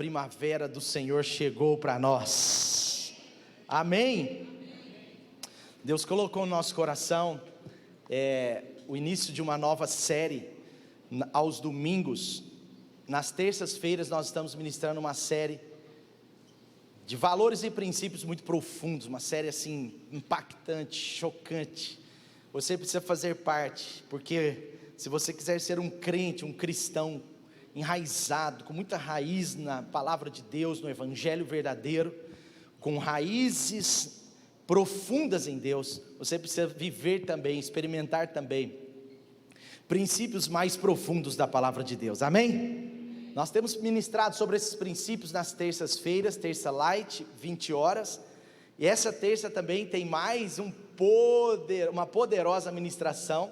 primavera do Senhor chegou para nós. Amém? Deus colocou no nosso coração o início de uma nova série aos domingos. Nas terças-feiras nós estamos ministrando uma série de valores e princípios muito profundos, uma série assim impactante, chocante. Você precisa fazer parte, porque se você quiser ser um crente, um cristão enraizado, com muita raiz na palavra de Deus, no evangelho verdadeiro, com raízes profundas em Deus, você precisa viver também, experimentar também princípios mais profundos da palavra de Deus. Amém? Nós temos ministrado sobre esses princípios nas terças-feiras, terça light, 20 horas, e essa terça também tem mais uma poderosa ministração,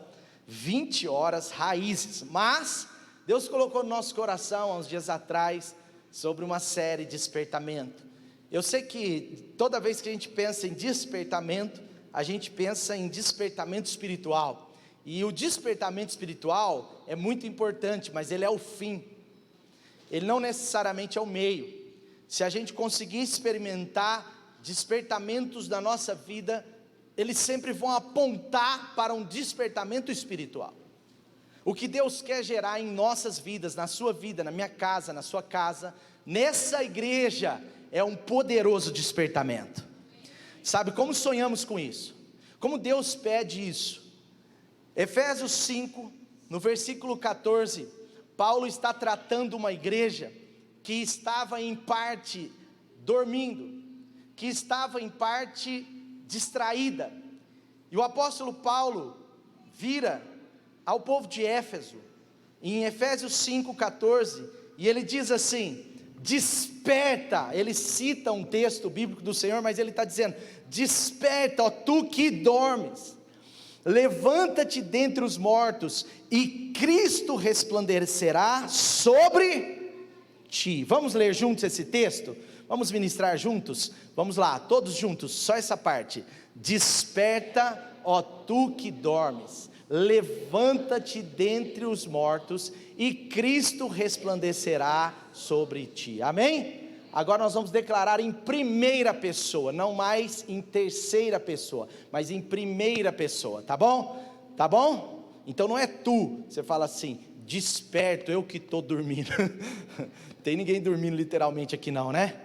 20 horas, raízes. Mas Deus colocou no nosso coração, há uns dias atrás, sobre uma série de despertamento. Eu sei que toda vez que a gente pensa em despertamento, a gente pensa em despertamento espiritual, e o despertamento espiritual é muito importante, mas ele é o fim, ele não necessariamente é o meio. Se a gente conseguir experimentar despertamentos da nossa vida, eles sempre vão apontar para um despertamento espiritual. O que Deus quer gerar em nossas vidas, na sua vida, na minha casa, na sua casa, nessa igreja, é um poderoso despertamento. Sabe como sonhamos com isso? Como Deus pede isso? Efésios 5, no versículo 14, Paulo está tratando uma igreja que estava em parte dormindo, que estava em parte distraída, e o apóstolo Paulo vira ao povo de Éfeso, em Efésios 5,14, e ele diz assim: desperta. Ele cita um texto bíblico do Senhor, mas ele está dizendo: desperta, ó tu que dormes, levanta-te dentre os mortos, e Cristo resplandecerá sobre ti. Vamos ler juntos esse texto? Vamos ministrar juntos? Vamos lá, todos juntos, só essa parte. Desperta, ó tu que dormes, levanta-te dentre os mortos, e Cristo resplandecerá sobre ti. Amém? Agora nós vamos declarar em primeira pessoa, não mais em terceira pessoa, mas em primeira pessoa, tá bom? Tá bom? Então não é tu, você fala assim: desperto, eu que estou dormindo. Tem ninguém dormindo literalmente aqui não, né?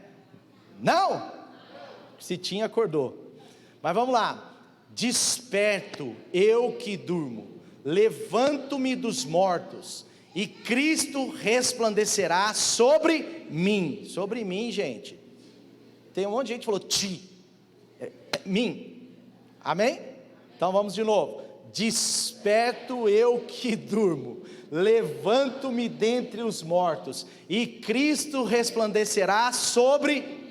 Não? Se tinha, acordou. Mas vamos lá. Desperto, eu que durmo, levanto-me dos mortos, e Cristo resplandecerá sobre mim. Sobre mim, gente. Tem um monte de gente que falou ti, mim. Amém? Então vamos de novo. Desperto, eu que durmo, levanto-me dentre os mortos, e Cristo resplandecerá sobre.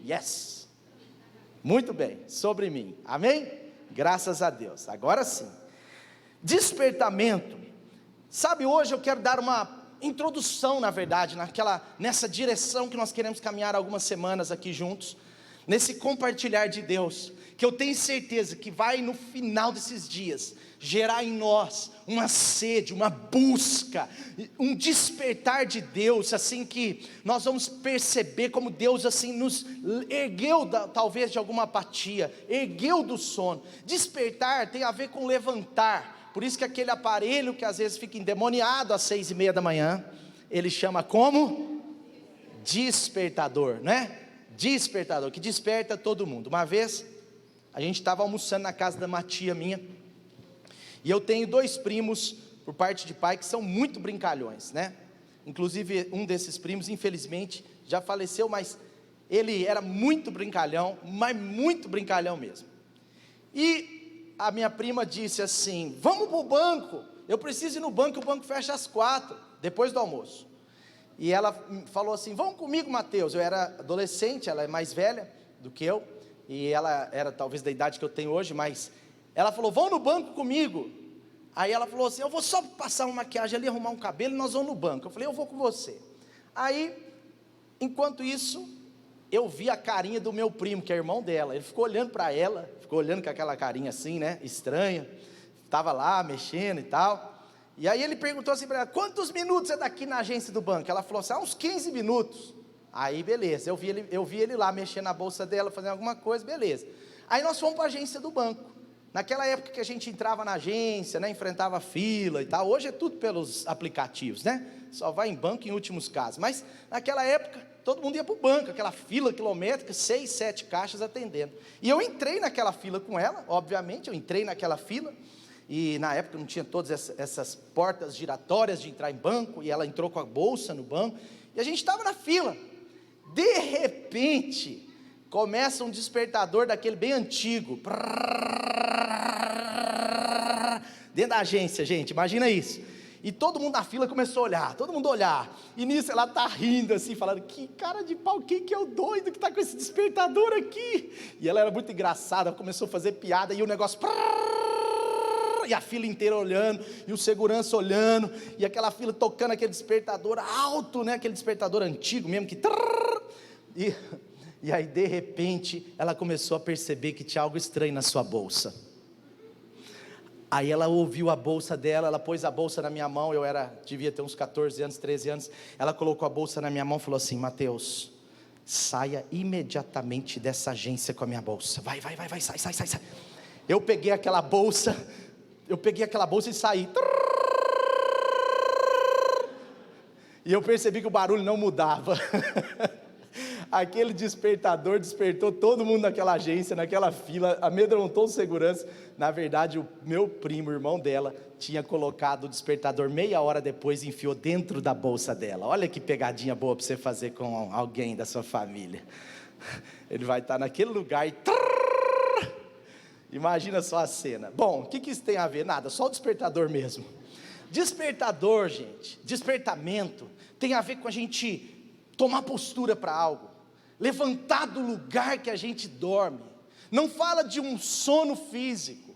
Yes. Muito bem, sobre mim. Amém? Graças a Deus. Agora sim. Despertamento. Sabe, hoje eu quero dar uma introdução, na verdade, nessa direção que nós queremos caminhar algumas semanas aqui juntos, nesse compartilhar de Deus, que eu tenho certeza que vai no final desses dias gerar em nós uma sede, uma busca, um despertar de Deus, assim que nós vamos perceber como Deus assim nos ergueu talvez de alguma apatia, ergueu do sono. Despertar tem a ver com levantar, por isso que aquele aparelho que às vezes fica endemoniado às 6:30 da manhã, ele chama como? Despertador, né? Despertador, que desperta todo mundo. Uma vez, a gente estava almoçando na casa de uma tia minha, e eu tenho 2 primos, por parte de pai, que são muito brincalhões, né? Inclusive, um desses primos, infelizmente, já faleceu, mas ele era muito brincalhão, mas muito brincalhão mesmo. E a minha prima disse assim: vamos para o banco, eu preciso ir no banco, o banco fecha às 4, depois do almoço. E ela falou assim: vamos comigo, Mateus. Eu era adolescente, ela é mais velha do que eu, e ela era talvez da idade que eu tenho hoje, mas ela falou: vão no banco comigo. Aí ela falou assim: eu vou só passar uma maquiagem ali, arrumar um cabelo, e nós vamos no banco. Eu falei: eu vou com você. Aí, enquanto isso, eu vi a carinha do meu primo, que é irmão dela. Ele ficou olhando para ela, ficou olhando com aquela carinha assim, né, estranha, estava lá mexendo e tal. E aí ele perguntou assim para ela: quantos minutos é daqui na agência do banco? Ela falou assim: uns 15 minutos. Aí beleza, eu vi ele lá mexendo na bolsa dela, fazendo alguma coisa, beleza. Aí nós fomos para a agência do banco. Naquela época que a gente entrava na agência, né, enfrentava fila e tal. Hoje é tudo pelos aplicativos, né? Só vai em banco em últimos casos. Mas naquela época, todo mundo ia para o banco, aquela fila quilométrica, 6, 7 caixas atendendo. E eu entrei naquela fila com ela, obviamente, eu entrei naquela fila. E na época não tinha todas essas portas giratórias de entrar em banco. E ela entrou com a bolsa no banco. E a gente estava na fila. De repente, começa um despertador daquele bem antigo. Dentro da agência, gente, imagina isso. E todo mundo na fila começou a olhar, todo mundo a olhar. E nisso ela tá rindo assim, falando, que cara de pau, quem que é o doido que tá com esse despertador aqui? E ela era muito engraçada, começou a fazer piada e o negócio... E a fila inteira olhando, e o segurança olhando, e aquela fila tocando aquele despertador alto, né? Aquele despertador antigo mesmo, que... E aí de repente, ela começou a perceber que tinha algo estranho na sua bolsa. Aí ela ouviu a bolsa dela, ela pôs a bolsa na minha mão, devia ter uns 14 anos, 13 anos, ela colocou a bolsa na minha mão e falou assim, Mateus, saia imediatamente dessa agência com a minha bolsa, vai, sai. Eu peguei aquela bolsa e saí, e eu percebi que o barulho não mudava, aquele despertador despertou todo mundo naquela agência, naquela fila, amedrontou o segurança. Na verdade o meu primo, irmão dela, tinha colocado o despertador meia hora depois e enfiou dentro da bolsa dela. Olha que pegadinha boa para você fazer com alguém da sua família. Ele vai estar naquele lugar e... Imagina só a cena. Bom, o que isso tem a ver? Nada, só o despertador mesmo. Despertador, gente, despertamento, tem a ver com a gente tomar postura para algo, levantar do lugar que a gente dorme. Não fala de um sono físico,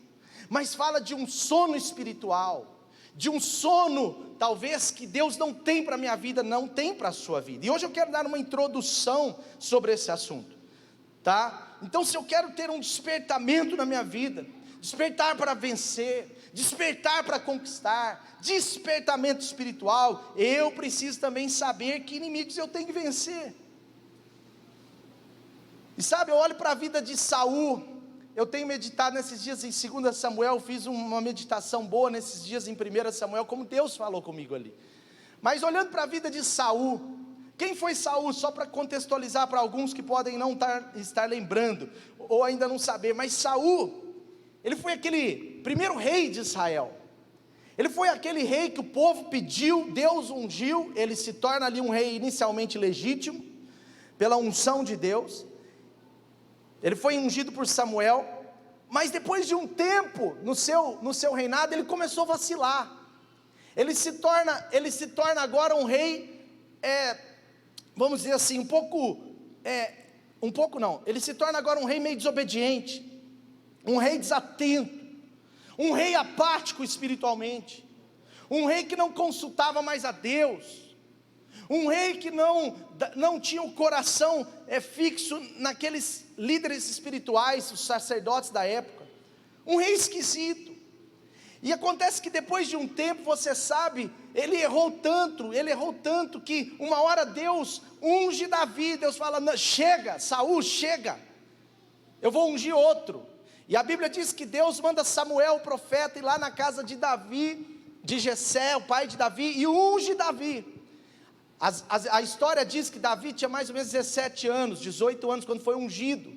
mas fala de um sono espiritual, de um sono talvez que Deus não tem para a minha vida, não tem para a sua vida. E hoje eu quero dar uma introdução sobre esse assunto, tá? Então, se eu quero ter um despertamento na minha vida, despertar para vencer, despertar para conquistar, despertamento espiritual, eu preciso também saber que inimigos eu tenho que vencer. E sabe, eu olho para a vida de Saul, eu tenho meditado nesses dias em 2 Samuel, fiz uma meditação boa nesses dias em 1 Samuel, como Deus falou comigo ali. Mas olhando para a vida de Saul, quem foi Saul? Só para contextualizar para alguns que podem não estar lembrando, ou ainda não saber, mas Saul, ele foi aquele primeiro rei de Israel. Ele foi aquele rei que o povo pediu, Deus ungiu, ele se torna ali um rei inicialmente legítimo, pela unção de Deus. Ele foi ungido por Samuel, mas depois de um tempo, no seu reinado, ele começou a vacilar. Ele se torna agora um rei, vamos dizer assim, ele se torna agora um rei meio desobediente, um rei desatento, um rei apático espiritualmente, um rei que não consultava mais a Deus, um rei que não tinha o coração fixo naqueles líderes espirituais, os sacerdotes da época, um rei esquisito. E acontece que depois de um tempo, você sabe, ele errou tanto que uma hora Deus unge Davi. Deus fala, chega, Saul, chega, eu vou ungir outro. E a Bíblia diz que Deus manda Samuel, o profeta, ir lá na casa de Davi, de Jessé, o pai de Davi, e unge Davi. A história diz que Davi tinha mais ou menos 17 anos, 18 anos, quando foi ungido.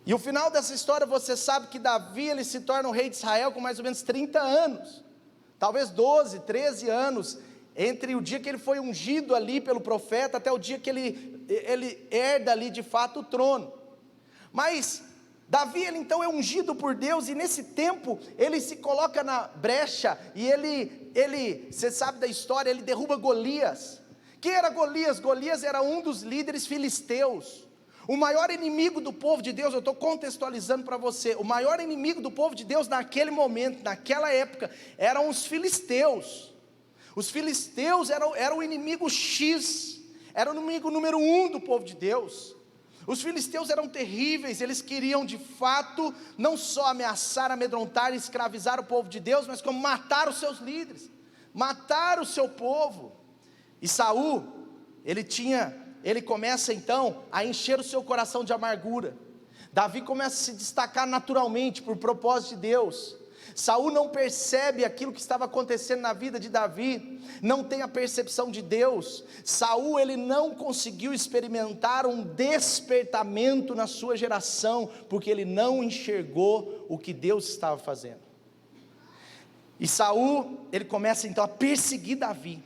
E o final dessa história, você sabe que Davi, ele se torna o rei de Israel com mais ou menos 30 anos, talvez 12, 13 anos, entre o dia que ele foi ungido ali pelo profeta, até o dia que ele herda ali de fato o trono. Mas Davi, ele então é ungido por Deus, e nesse tempo, ele se coloca na brecha, e você sabe da história, ele derruba Golias. Quem era Golias? Golias era um dos líderes filisteus, o maior inimigo do povo de Deus. Eu estou contextualizando para você, o maior inimigo do povo de Deus naquele momento, naquela época, eram os filisteus. Os filisteus eram o inimigo X, era o inimigo número 1 do povo de Deus. Os filisteus eram terríveis, eles queriam de fato, não só ameaçar, amedrontar e escravizar o povo de Deus, mas como matar os seus líderes, matar o seu povo. E Saul, ele começa então a encher o seu coração de amargura. Davi começa a se destacar naturalmente por propósito de Deus. Saul não percebe aquilo que estava acontecendo na vida de Davi, não tem a percepção de Deus. Saul, ele não conseguiu experimentar um despertamento na sua geração, porque ele não enxergou o que Deus estava fazendo. E Saul, ele começa então a perseguir Davi.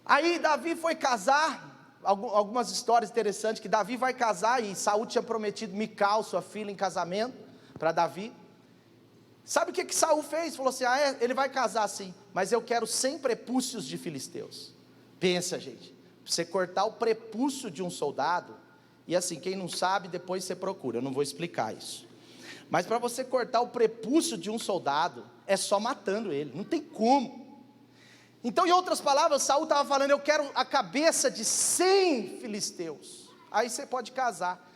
Aí Davi foi casar. Algumas histórias interessantes, que Davi vai casar, e Saul tinha prometido Mical, sua filha, em casamento para Davi. Sabe o que Saul fez? Falou assim: ele vai casar assim, mas eu quero 100 prepúcios de filisteus. Pensa, gente, você cortar o prepúcio de um soldado, e assim, quem não sabe, depois você procura, eu não vou explicar isso, mas para você cortar o prepúcio de um soldado, é só matando ele, não tem como. Então, em outras palavras, Saul estava falando: eu quero a cabeça de 100 filisteus, aí você pode casar.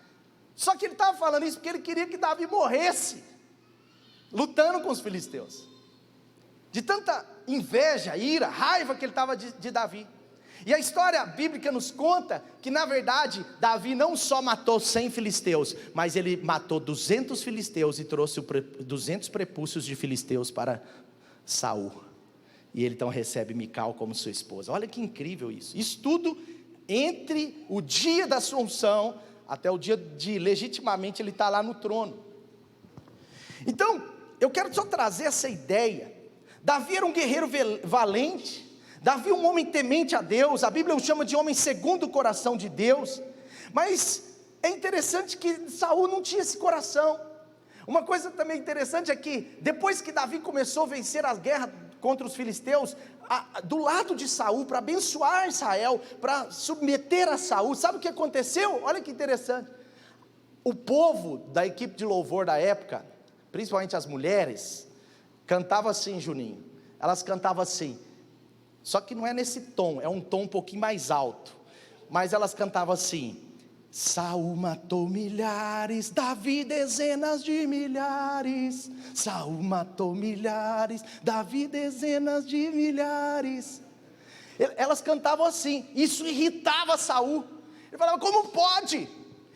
Só que ele estava falando isso porque ele queria que Davi morresse, lutando com os filisteus, de tanta inveja, ira, raiva que ele estava de Davi. E a história bíblica nos conta que, na verdade, Davi não só matou 100 filisteus, mas ele matou 200 filisteus e trouxe 200 prepúcios de filisteus para Saul. E ele então recebe Mical como sua esposa. Olha que incrível isso. Isso tudo entre o dia da sua unção até o dia de legitimamente ele estar lá no trono. Então, eu quero só trazer essa ideia. Davi era um guerreiro valente. Davi um homem temente a Deus. A Bíblia o chama de homem segundo o coração de Deus. Mas é interessante que Saul não tinha esse coração. Uma coisa também interessante é que depois que Davi começou a vencer as guerras contra os filisteus, do lado de Saul, para abençoar Israel, para submeter a Saul, sabe o que aconteceu? Olha que interessante. O povo da equipe de louvor da época, principalmente as mulheres, cantava assim, Juninho, elas cantavam assim, só que não é nesse tom, é um tom um pouquinho mais alto, mas elas cantavam assim: Saul matou milhares, Davi dezenas de milhares. Saul matou milhares, Davi dezenas de milhares. Elas cantavam assim, isso irritava Saul. Ele falava: como pode?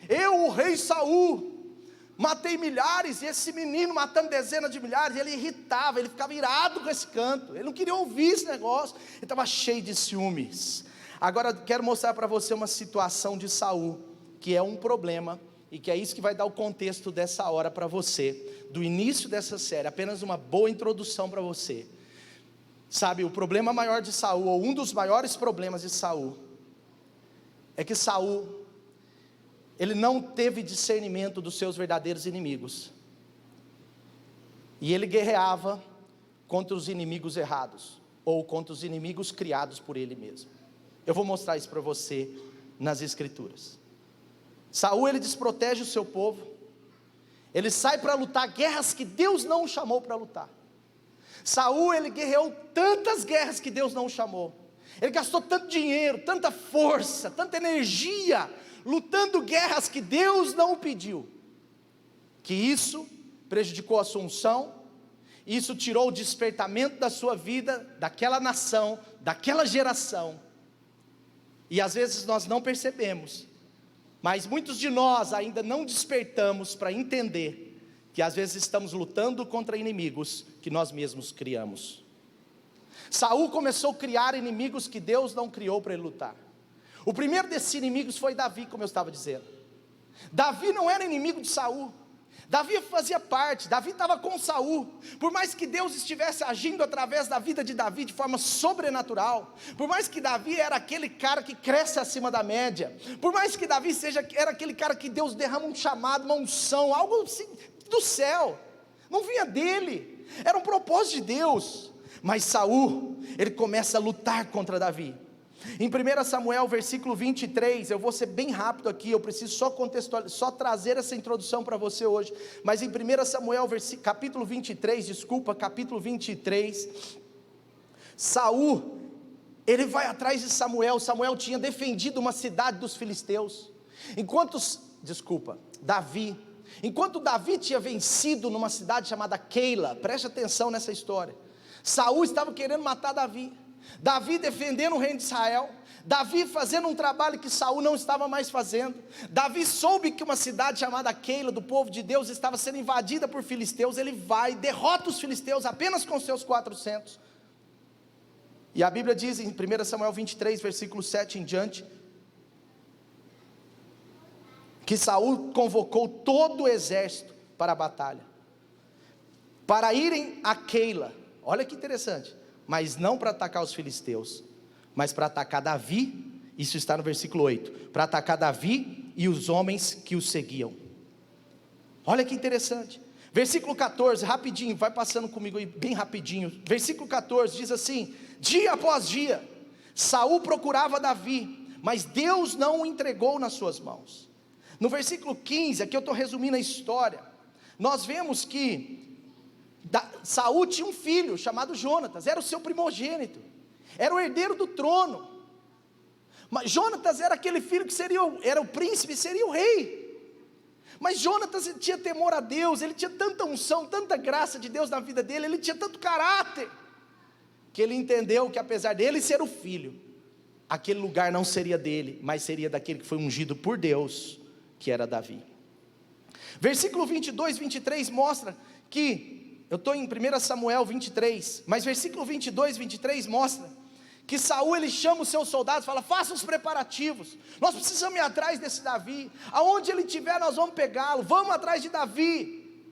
Eu, o rei Saul, matei milhares, e esse menino matando dezenas de milhares. Ele irritava, ele ficava irado com esse canto, ele não queria ouvir esse negócio, ele estava cheio de ciúmes. Agora quero mostrar para você uma situação de Saul, que é um problema, e que é isso que vai dar o contexto dessa hora para você, do início dessa série, apenas uma boa introdução para você. Sabe, o problema maior de Saul, ou um dos maiores problemas de Saul, é que Saul, ele não teve discernimento dos seus verdadeiros inimigos, e ele guerreava contra os inimigos errados, ou contra os inimigos criados por ele mesmo. Eu vou mostrar isso para você nas escrituras. Saul, ele desprotege o seu povo, ele sai para lutar guerras que Deus não o chamou para lutar. Saul, ele guerreou tantas guerras que Deus não o chamou, ele gastou tanto dinheiro, tanta força, tanta energia, lutando guerras que Deus não o pediu, que isso prejudicou a sua unção, isso tirou o despertamento da sua vida, daquela nação, daquela geração, e às vezes nós não percebemos, mas muitos de nós ainda não despertamos para entender que às vezes estamos lutando contra inimigos que nós mesmos criamos. Saul começou a criar inimigos que Deus não criou para ele lutar. O primeiro desses inimigos foi Davi, como eu estava dizendo. Davi não era inimigo de Saul, Davi fazia parte, Davi estava com Saul. Por mais que Deus estivesse agindo através da vida de Davi de forma sobrenatural, por mais que Davi era aquele cara que cresce acima da média, por mais que Davi era aquele cara que Deus derrama um chamado, uma unção, algo assim do céu, não vinha dele, era um propósito de Deus. Mas Saul, ele começa a lutar contra Davi. Em 1 Samuel, versículo 23, eu vou ser bem rápido aqui, eu preciso só trazer essa introdução para você hoje, mas em 1 Samuel, capítulo 23, capítulo 23, Saul, ele vai atrás de Samuel. Samuel tinha defendido uma cidade dos filisteus, enquanto Davi tinha vencido numa cidade chamada Keila. Preste atenção nessa história. Saul estava querendo matar Davi. Davi defendendo o reino de Israel, Davi fazendo um trabalho que Saul não estava mais fazendo. Davi soube que uma cidade chamada Keila, do povo de Deus, estava sendo invadida por filisteus. Ele vai, derrota os filisteus apenas com seus 400. E a Bíblia diz em 1 Samuel 23, versículo 7 em diante, que Saul convocou todo o exército para a batalha, para irem a Keila. Olha que interessante, mas não para atacar os filisteus, mas para atacar Davi. Isso está no versículo 8, para atacar Davi e os homens que o seguiam. Olha que interessante, versículo 14, rapidinho, vai passando comigo aí, bem rapidinho. Versículo 14 diz assim: dia após dia, Saul procurava Davi, mas Deus não o entregou nas suas mãos. No versículo 15, aqui eu estou resumindo a história, nós vemos que Saul tinha um filho chamado Jonatas, era o seu primogênito, era o herdeiro do trono. Mas Jonatas era aquele filho que era o príncipe, seria o rei. Mas Jonatas tinha temor a Deus, ele tinha tanta unção, tanta graça de Deus na vida dele, ele tinha tanto caráter, que ele entendeu que apesar dele ser o filho, aquele lugar não seria dele, mas seria daquele que foi ungido por Deus, que era Davi. Versículo 22, 23 mostra que, eu estou em 1 Samuel 23, mas versículo 22, 23 mostra que Saul, ele chama os seus soldados, fala: façam os preparativos, nós precisamos ir atrás desse Davi, aonde ele estiver nós vamos pegá-lo, vamos atrás de Davi.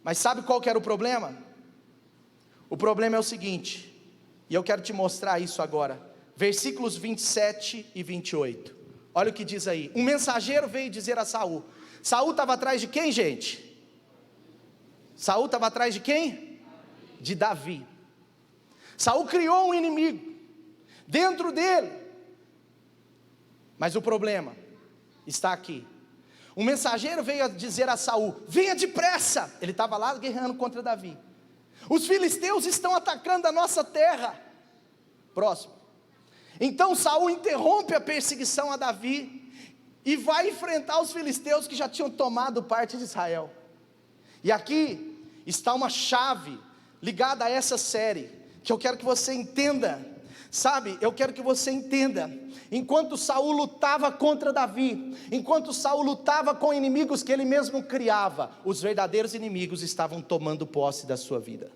Mas sabe qual que era o problema? O problema é o seguinte, e eu quero te mostrar isso agora, versículos 27 e 28, olha o que diz aí. Um mensageiro veio dizer a Saul. Saul estava atrás de quem, gente? Saul estava atrás de quem? De Davi. Saul criou um inimigo dentro dele, mas o problema está aqui. Um mensageiro veio dizer a Saul: venha depressa. Ele estava lá guerreando contra Davi. Os filisteus estão atacando a nossa terra. Próximo. Então Saul interrompe a perseguição a Davi e vai enfrentar os filisteus que já tinham tomado parte de Israel. E aqui está uma chave ligada a essa série, que eu quero que você entenda. Sabe, eu quero que você entenda, enquanto Saul lutava contra Davi, enquanto Saul lutava com inimigos que ele mesmo criava, os verdadeiros inimigos estavam tomando posse da sua vida.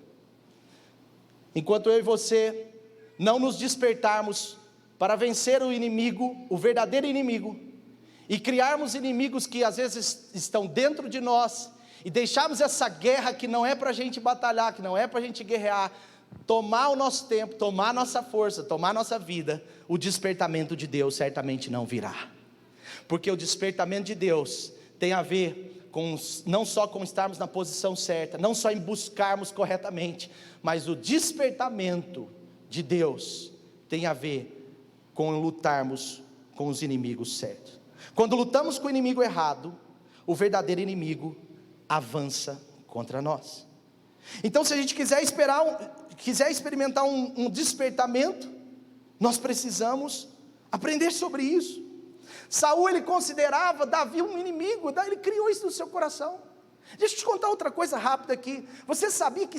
Enquanto eu e você não nos despertarmos para vencer o inimigo, o verdadeiro inimigo, e criarmos inimigos que às vezes estão dentro de nós, e deixarmos essa guerra que não é para a gente batalhar, que não é para a gente guerrear, tomar o nosso tempo, tomar a nossa força, tomar a nossa vida, o despertamento de Deus certamente não virá. Porque o despertamento de Deus tem a ver com, não só com estarmos na posição certa, não só em buscarmos corretamente, mas o despertamento de Deus tem a ver com lutarmos com os inimigos certos. Quando lutamos com o inimigo errado, o verdadeiro inimigo avança contra nós. Então, se a gente quiser experimentar um despertamento, nós precisamos aprender sobre isso. Saul, ele considerava Davi um inimigo, ele criou isso no seu coração. Deixa eu te contar outra coisa rápida aqui. Você sabia que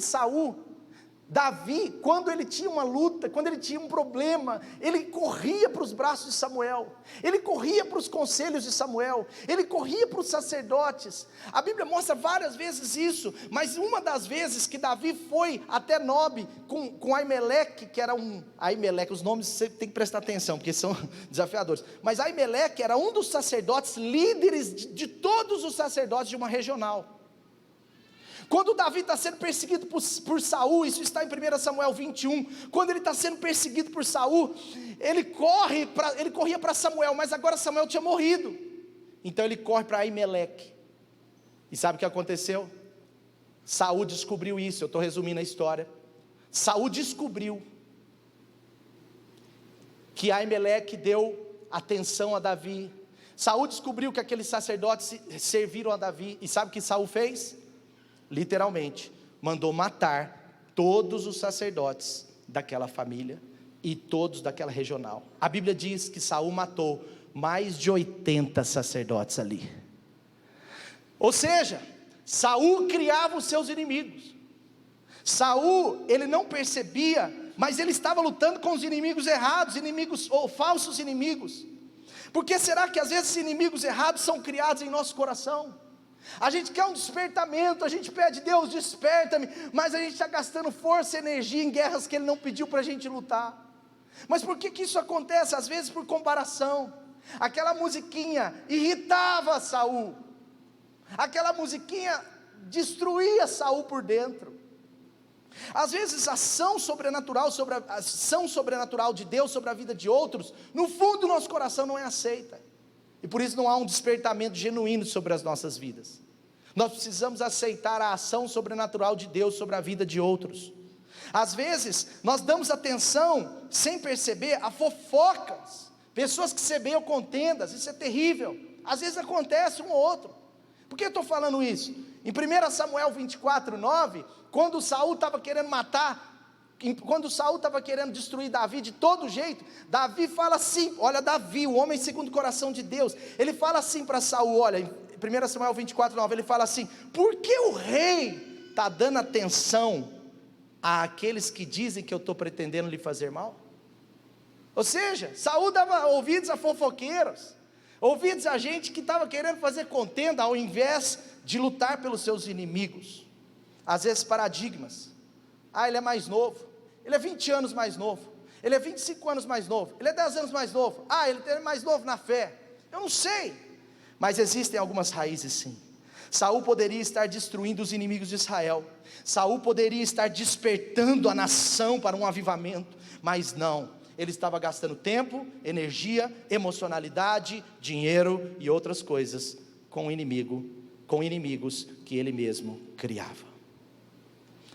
Davi, quando ele tinha uma luta, quando ele tinha um problema, ele corria para os braços de Samuel, ele corria para os conselhos de Samuel, ele corria para os sacerdotes. A Bíblia mostra várias vezes isso, mas uma das vezes que Davi foi até Nob com Aimeleque, que era Aimeleque, os nomes você tem que prestar atenção, porque são desafiadores, mas Aimeleque era um dos sacerdotes, líderes de todos os sacerdotes de uma regional. Quando Davi está sendo perseguido por Saul, isso está em 1 Samuel 21, quando ele está sendo perseguido por Saul, ele corria para Samuel, mas agora Samuel tinha morrido, então ele corre para Aimeleque, e sabe o que aconteceu? Saul descobriu isso, eu estou resumindo a história. Saul descobriu que Aimeleque deu atenção a Davi, Saul descobriu que aqueles sacerdotes serviram a Davi, e sabe o que Saul fez? Literalmente, mandou matar todos os sacerdotes daquela família e todos daquela regional. A Bíblia diz que Saul matou mais de 80 sacerdotes ali. Ou seja, Saul criava os seus inimigos. Saul, ele não percebia, mas ele estava lutando com os inimigos errados, inimigos ou falsos inimigos. Por que será que às vezes inimigos errados são criados em nosso coração? A gente quer um despertamento, a gente pede, Deus desperta-me, mas a gente está gastando força e energia em guerras que Ele não pediu para a gente lutar. Mas por que isso acontece? Às vezes por comparação. Aquela musiquinha irritava Saul, aquela musiquinha destruía Saul por dentro. Às vezes a ação sobrenatural de Deus sobre a vida de outros, no fundo do nosso coração não é aceita, e por isso não há um despertamento genuíno sobre as nossas vidas. Nós precisamos aceitar a ação sobrenatural de Deus sobre a vida de outros. Às vezes nós damos atenção sem perceber a fofocas, pessoas que semeiam contendas. Isso é terrível. Às vezes acontece um ou outro. Por que eu estou falando isso? Em 1 Samuel 24:9, quando Saul estava querendo quando Saul estava querendo destruir Davi de todo jeito, Davi fala assim, olha Davi, o homem segundo o coração de Deus, ele fala assim para Saul, olha, em 1 Samuel 24:9, ele fala assim: por que o rei está dando atenção àqueles que dizem que eu estou pretendendo lhe fazer mal? Ou seja, Saul dava ouvidos a fofoqueiros, ouvidos a gente que estava querendo fazer contenda, ao invés de lutar pelos seus inimigos. Às vezes paradigmas, ele é mais novo, ele é 20 anos mais novo, ele é 25 anos mais novo, ele é 10 anos mais novo, ele é mais novo na fé, eu não sei, mas existem algumas raízes sim. Saul poderia estar destruindo os inimigos de Israel, Saul poderia estar despertando a nação para um avivamento, mas não, ele estava gastando tempo, energia, emocionalidade, dinheiro e outras coisas com inimigos que ele mesmo criava.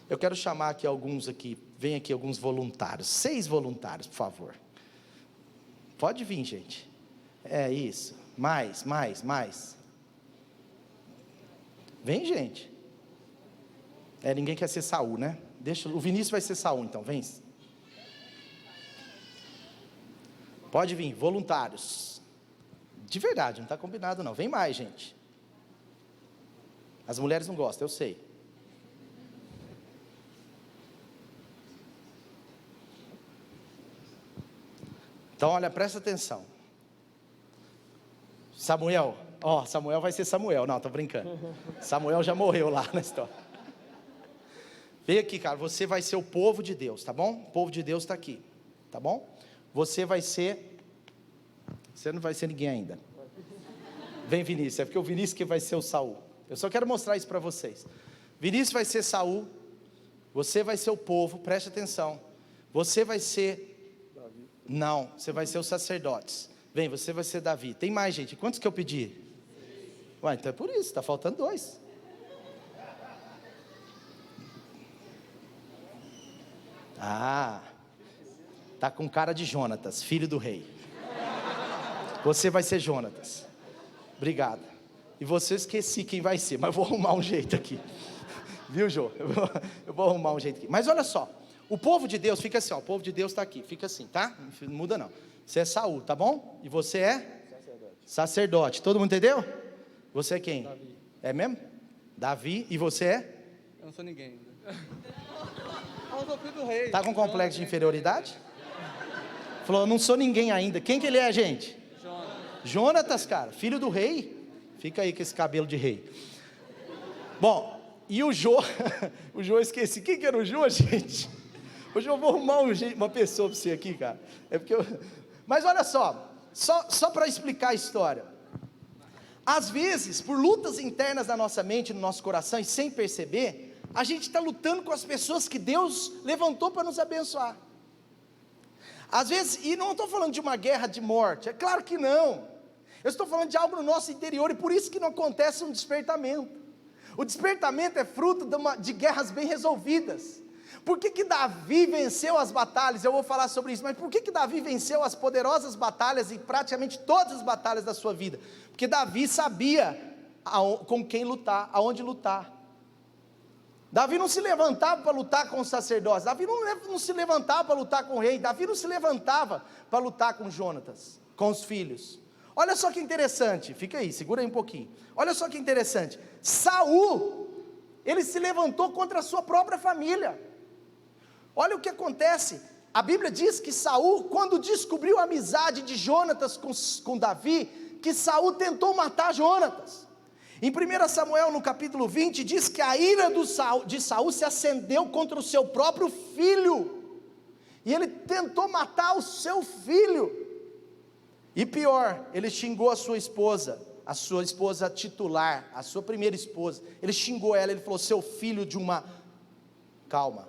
Eu quero chamar aqui alguns vem aqui alguns voluntários, 6 voluntários, por favor. Pode vir, gente. É isso, mais. Vem, gente. Ninguém quer ser Saul, né? O Vinícius vai ser Saul, então, vem. Pode vir, voluntários. De verdade, não está combinado não. Vem mais, gente. As mulheres não gostam, eu sei. Então, olha, presta atenção. Samuel vai ser Samuel. Não, estou brincando. Samuel já morreu lá na história. Vem aqui, cara, você vai ser o povo de Deus, tá bom? O povo de Deus está aqui, tá bom? Você não vai ser ninguém ainda. Vem, Vinícius, é porque o Vinícius que vai ser o Saul. Eu só quero mostrar isso para vocês. Vinícius vai ser Saul, você vai ser o povo, preste atenção. Você vai ser... Não, você vai ser os sacerdotes. Vem, você vai ser Davi. Tem mais, gente, quantos que eu pedi? Então é por isso, está faltando 2. Está com cara de Jonatas, filho do rei. Você vai ser Jonatas. Obrigado. E você, esqueci quem vai ser, mas eu vou arrumar um jeito aqui. Viu, Jô? Eu vou arrumar um jeito aqui. Mas olha só, o povo de Deus, fica assim, ó, o povo de Deus está aqui, fica assim, tá? Não muda não. Você é Saul, tá bom? E você é? Sacerdote. Todo mundo entendeu? Você é quem? Davi. É mesmo? Davi. E você é? Eu não sou ninguém. Eu sou filho do rei. Tá com complexo de inferioridade? Falou, eu não sou ninguém ainda. Quem que ele é, gente? Jonatas, cara, filho do rei. Fica aí com esse cabelo de rei. Bom, e o Jô, o Jô, esqueci. Quem que era o Jô, gente? Hoje eu vou arrumar uma pessoa para você aqui, cara. É porque Mas olha só para explicar a história. Às vezes, por lutas internas da nossa mente, no nosso coração, e sem perceber, a gente está lutando com as pessoas que Deus levantou para nos abençoar. Às vezes, e não estou falando de uma guerra de morte, é claro que não. Eu estou falando de algo no nosso interior, e por isso que não acontece um despertamento. O despertamento é fruto de guerras bem resolvidas. Por que Davi venceu as batalhas? Eu vou falar sobre isso, mas por que Davi venceu as poderosas batalhas e praticamente todas as batalhas da sua vida? Porque Davi sabia com quem lutar, aonde lutar. Davi não se levantava para lutar com os sacerdotes, Davi não se levantava para lutar com o rei, Davi não se levantava para lutar com Jonatas, com os filhos. Olha só que interessante, fica aí, segura aí um pouquinho. Olha só que interessante, Saul, ele se levantou contra a sua própria família. Olha o que acontece, A Bíblia diz que Saul, quando descobriu a amizade de Jonatas com Davi, que Saul tentou matar Jonatas. Em 1 Samuel, no capítulo 20, diz que a ira de Saul se acendeu contra o seu próprio filho, e ele tentou matar o seu filho, e pior, ele xingou a sua esposa titular, a sua primeira esposa, ele xingou ela, ele falou, seu filho de uma, calma,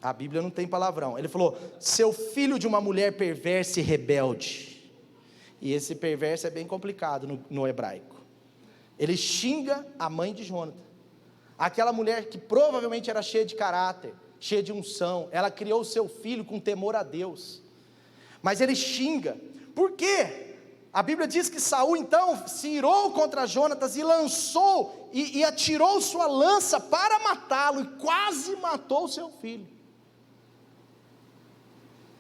a Bíblia não tem palavrão, ele falou, seu filho de uma mulher perversa e rebelde, e esse perverso é bem complicado no hebraico, ele xinga a mãe de Jonathan, aquela mulher que provavelmente era cheia de caráter, cheia de unção, ela criou o seu filho com temor a Deus, mas ele xinga, por quê? A Bíblia diz que Saul então se irou contra Jonatas e lançou, e atirou sua lança para matá-lo, e quase matou o seu filho.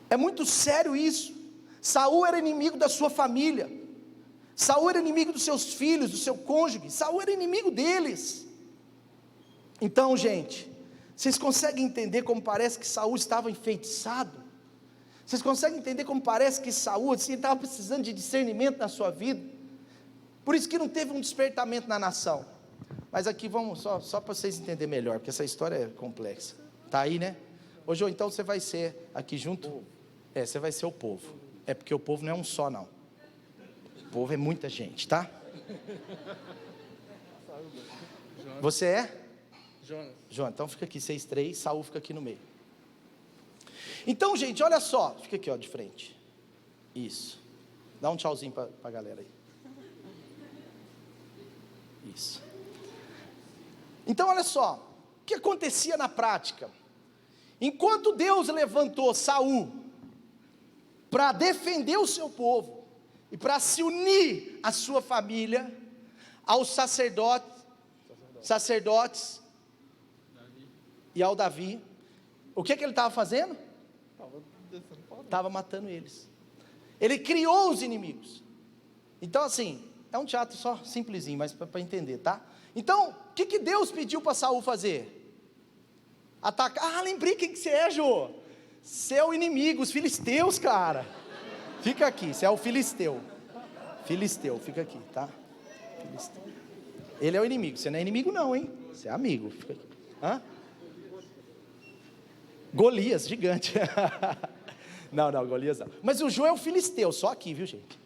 É muito sério isso. Saul era inimigo da sua família, Saul era inimigo dos seus filhos, do seu cônjuge, Saul era inimigo deles. Então, gente, vocês conseguem entender como parece que Saul estava enfeitiçado? Vocês conseguem entender como parece que Saul assim, estava precisando de discernimento na sua vida? Por isso que não teve um despertamento na nação. Mas aqui vamos, só para vocês entenderem melhor, porque essa história é complexa. Está aí, né? Hoje ou então você vai ser aqui junto, você vai ser o povo. É porque o povo não é um só não. O povo é muita gente, tá? Você é? Jonas, então fica aqui, vocês três, Saul fica aqui no meio. Então, gente, olha só, fica aqui, ó, de frente. Isso. Dá um tchauzinho para a galera aí. Isso. Então, olha só, o que acontecia na prática? Enquanto Deus levantou Saul para defender o seu povo e para se unir à sua família, aos sacerdotes e ao Davi, o que ele estava fazendo? Estava matando eles. Ele criou os inimigos. Então assim, é um teatro só simplesinho, mas para entender, tá? Então, o que Deus pediu para Saul fazer? Atacar. Lembrei quem que você é, Jô. Você é o inimigo, os filisteus, cara. Fica aqui, você é o filisteu. Filisteu, fica aqui, tá? Filisteu. Ele é o inimigo, você não é inimigo não, hein? Você é amigo, fica aqui. Hã? Golias, gigante. Não, Golias não. Mas o Jô é o filisteu, só aqui, viu, gente?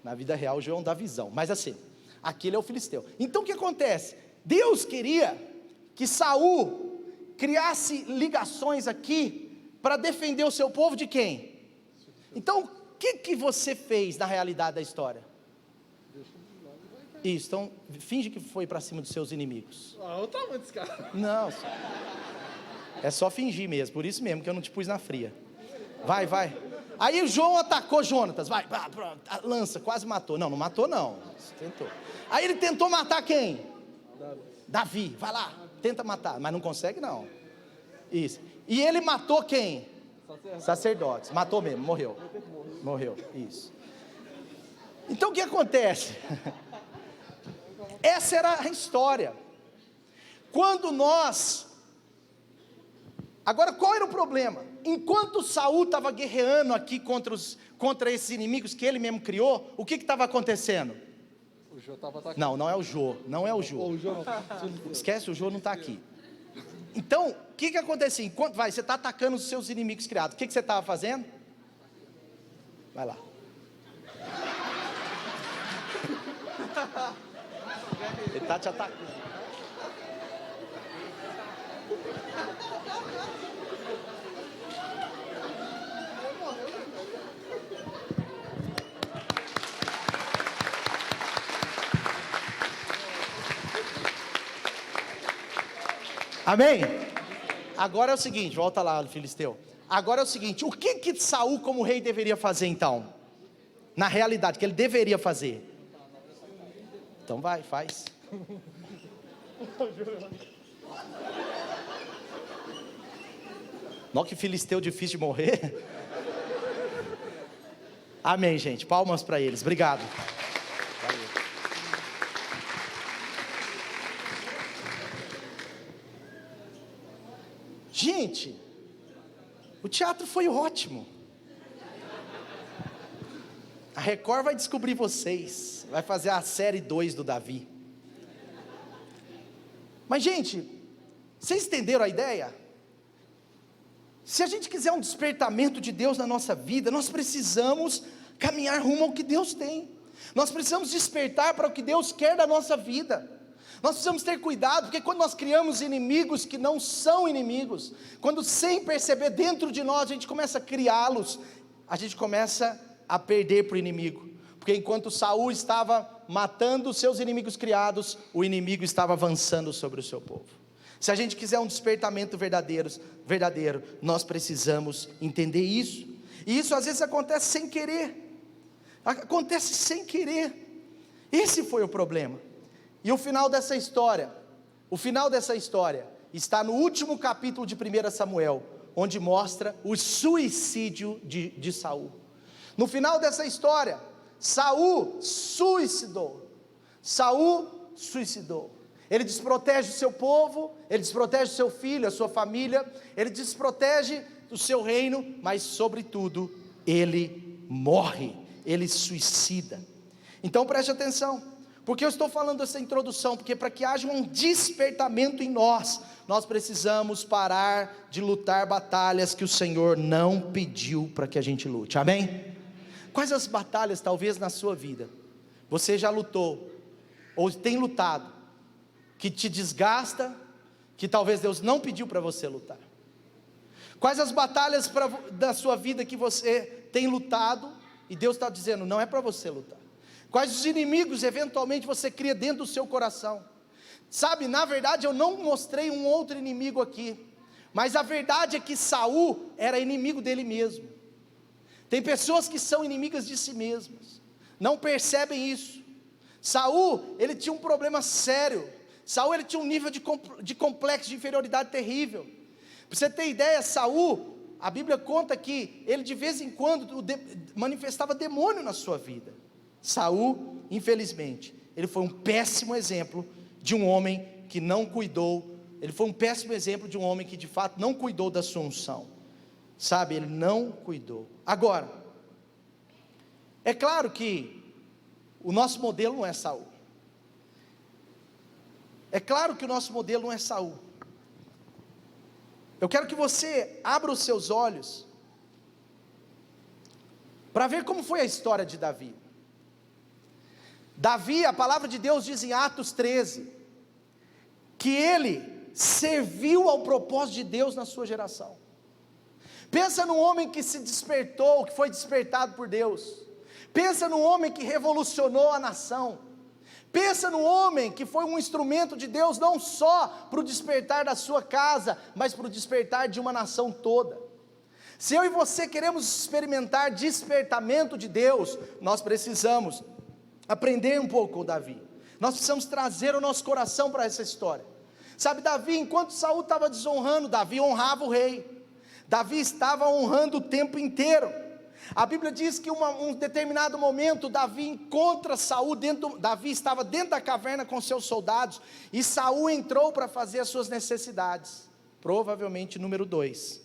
Na vida real o Jô é um da visão, mas assim, aquele é o filisteu. Então o que acontece? Deus queria que Saul criasse ligações aqui para defender o seu povo de quem? Então o que você fez na realidade da história? Isso, então finge que foi para cima dos seus inimigos. Olha o tamanho desse cara. Não, é só fingir mesmo, por isso mesmo que eu não te pus na fria. Vai. Aí o João atacou Jonatas, vai, lança, quase matou. Não matou não, tentou. Aí ele tentou matar quem? Davi, vai lá, tenta matar, mas não consegue não. Isso. E ele matou quem? Sacerdotes, matou mesmo, morreu, isso. Então o que acontece? Essa era a história. Quando agora qual era o problema? Enquanto Saul estava guerreando aqui contra esses inimigos que ele mesmo criou, o que estava acontecendo? O Jô estava atacando. Não é o Jô. Esquece, o Jô não está aqui. Então, o que acontecia? Enquanto você está atacando os seus inimigos criados, o que você estava fazendo? Vai lá. Ele está te atacando. Amém? Agora é o seguinte, volta lá, filisteu. Agora é o seguinte, o que Saul como rei deveria fazer então? Na realidade, que ele deveria fazer? Então vai, faz. Não, que filisteu difícil de morrer. Amém, gente, palmas para eles, obrigado. Valeu. Gente, o O teatro foi ótimo. A Record vai descobrir vocês, vai fazer a série 2 do Davi. Mas gente, vocês entenderam a ideia? Se a gente quiser um despertamento de Deus na nossa vida, nós precisamos caminhar rumo ao que Deus tem. Nós precisamos despertar para o que Deus quer da nossa vida. Nós precisamos ter cuidado, porque quando nós criamos inimigos que não são inimigos, quando sem perceber dentro de nós a gente começa a criá-los, a gente começa a perder para o inimigo. Porque enquanto Saul estava matando os seus inimigos criados, o inimigo estava avançando sobre o seu povo. Se a gente quiser um despertamento verdadeiro, nós precisamos entender isso. E isso às vezes acontece sem querer. Acontece sem querer. Esse foi o problema. E o final dessa história está no último capítulo de 1 Samuel, onde mostra o suicídio de Saul. No final dessa história, Saul suicidou. Ele desprotege o seu povo, ele desprotege o seu filho, a sua família, ele desprotege o seu reino, mas sobretudo, ele morre, ele suicida. Então preste atenção, porque eu estou falando essa introdução, porque para que haja um despertamento em nós precisamos parar de lutar batalhas que o Senhor não pediu para que a gente lute, amém? Quais as batalhas talvez na sua vida, você já lutou, ou tem lutado, que te desgasta, que talvez Deus não pediu para você lutar? Quais as batalhas da sua vida que você tem lutado, e Deus está dizendo, não é para você lutar? Quais os inimigos eventualmente você cria dentro do seu coração? Sabe, na verdade eu não mostrei um outro inimigo aqui, mas a verdade é que Saul era inimigo dele mesmo. Tem pessoas que são inimigas de si mesmas, não percebem isso. Saul, ele tinha um problema sério. Saul, ele tinha um nível de complexo de inferioridade terrível. Para você ter ideia, Saul, a Bíblia conta que ele de vez em quando manifestava demônio na sua vida. Saul, infelizmente, ele foi um péssimo exemplo de um homem que não cuidou. Ele foi um péssimo exemplo de um homem que de fato não cuidou da sua unção. Sabe, ele não cuidou. Agora, é claro que o nosso modelo não é Saul. É claro que o nosso modelo não é Saul. Eu quero que você abra os seus olhos para ver como foi a história de Davi. Davi, a palavra de Deus diz em Atos 13, que ele serviu ao propósito de Deus na sua geração. Pensa num homem que se despertou, que foi despertado por Deus. Pensa num homem que revolucionou a nação. Pensa no homem que foi um instrumento de Deus, não só para o despertar da sua casa, mas para o despertar de uma nação toda. Se eu e você queremos experimentar despertamento de Deus, nós precisamos aprender um pouco com Davi. Nós precisamos trazer o nosso coração para essa história. Sabe, Davi, enquanto Saul estava desonrando, Davi honrava o rei. Davi estava honrando o tempo inteiro. A Bíblia diz que um determinado momento Davi encontra Saul Davi estava dentro da caverna com seus soldados, e Saul entrou para fazer as suas necessidades, provavelmente número 2.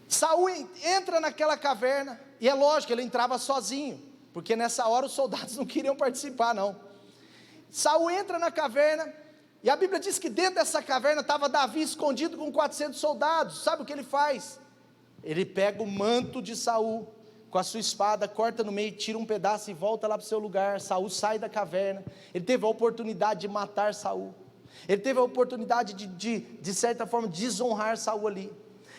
Saul entra naquela caverna, e é lógico, ele entrava sozinho, porque nessa hora os soldados não queriam participar não. Saul entra na caverna, e a Bíblia diz que dentro dessa caverna estava Davi escondido com 400 soldados. Sabe o que ele faz? Ele pega o manto de Saul, com a sua espada, corta no meio, tira um pedaço e volta lá para o seu lugar. Saul sai da caverna. Ele teve a oportunidade de matar Saul. Ele teve a oportunidade de certa forma, desonrar Saul ali.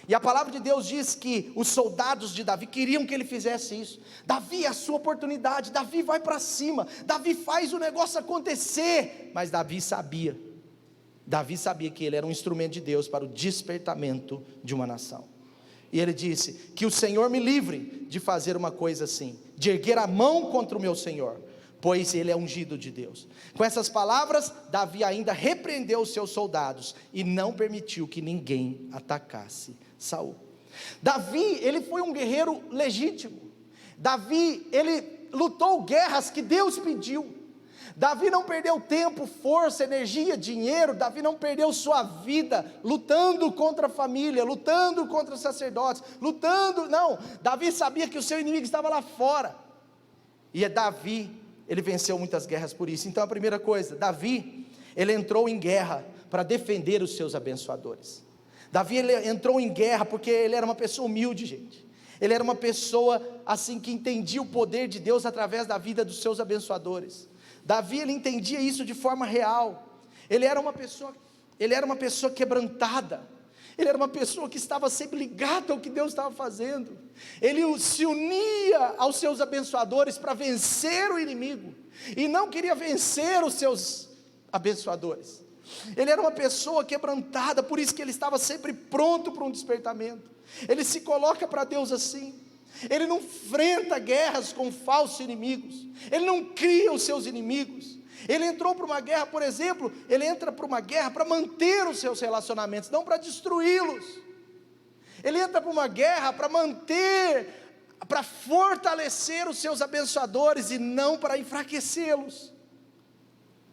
E a palavra de Deus diz que os soldados de Davi queriam que ele fizesse isso. Davi, é a sua oportunidade. Davi vai para cima. Davi faz o negócio acontecer. Mas Davi sabia que ele era um instrumento de Deus para o despertamento de uma nação. E ele disse, que o Senhor me livre de fazer uma coisa assim, de erguer a mão contra o meu Senhor, pois ele é ungido de Deus. Com essas palavras, Davi ainda repreendeu os seus soldados, e não permitiu que ninguém atacasse Saul. Davi, ele foi um guerreiro legítimo. Davi, ele lutou guerras que Deus pediu. Davi não perdeu tempo, força, energia, dinheiro. Davi não perdeu sua vida lutando contra a família, lutando contra os sacerdotes, não, Davi sabia que o seu inimigo estava lá fora, e Davi, ele venceu muitas guerras por isso. Então a primeira coisa, Davi, ele entrou em guerra para defender os seus abençoadores. Davi, ele entrou em guerra porque ele era uma pessoa humilde, gente. Ele era uma pessoa assim que entendia o poder de Deus através da vida dos seus abençoadores. Davi, ele entendia isso de forma real. Ele era uma pessoa quebrantada. Ele era uma pessoa que estava sempre ligada ao que Deus estava fazendo. Ele se unia aos seus abençoadores para vencer o inimigo, e não queria vencer os seus abençoadores. Ele era uma pessoa quebrantada, por isso que ele estava sempre pronto para um despertamento. Ele se coloca para Deus assim. Ele não enfrenta guerras com falsos inimigos, ele não cria os seus inimigos. Ele entrou para uma guerra, por exemplo, ele entra para uma guerra para manter os seus relacionamentos, não para destruí-los. Ele entra para uma guerra para manter, para fortalecer os seus abençoadores, e não para enfraquecê-los,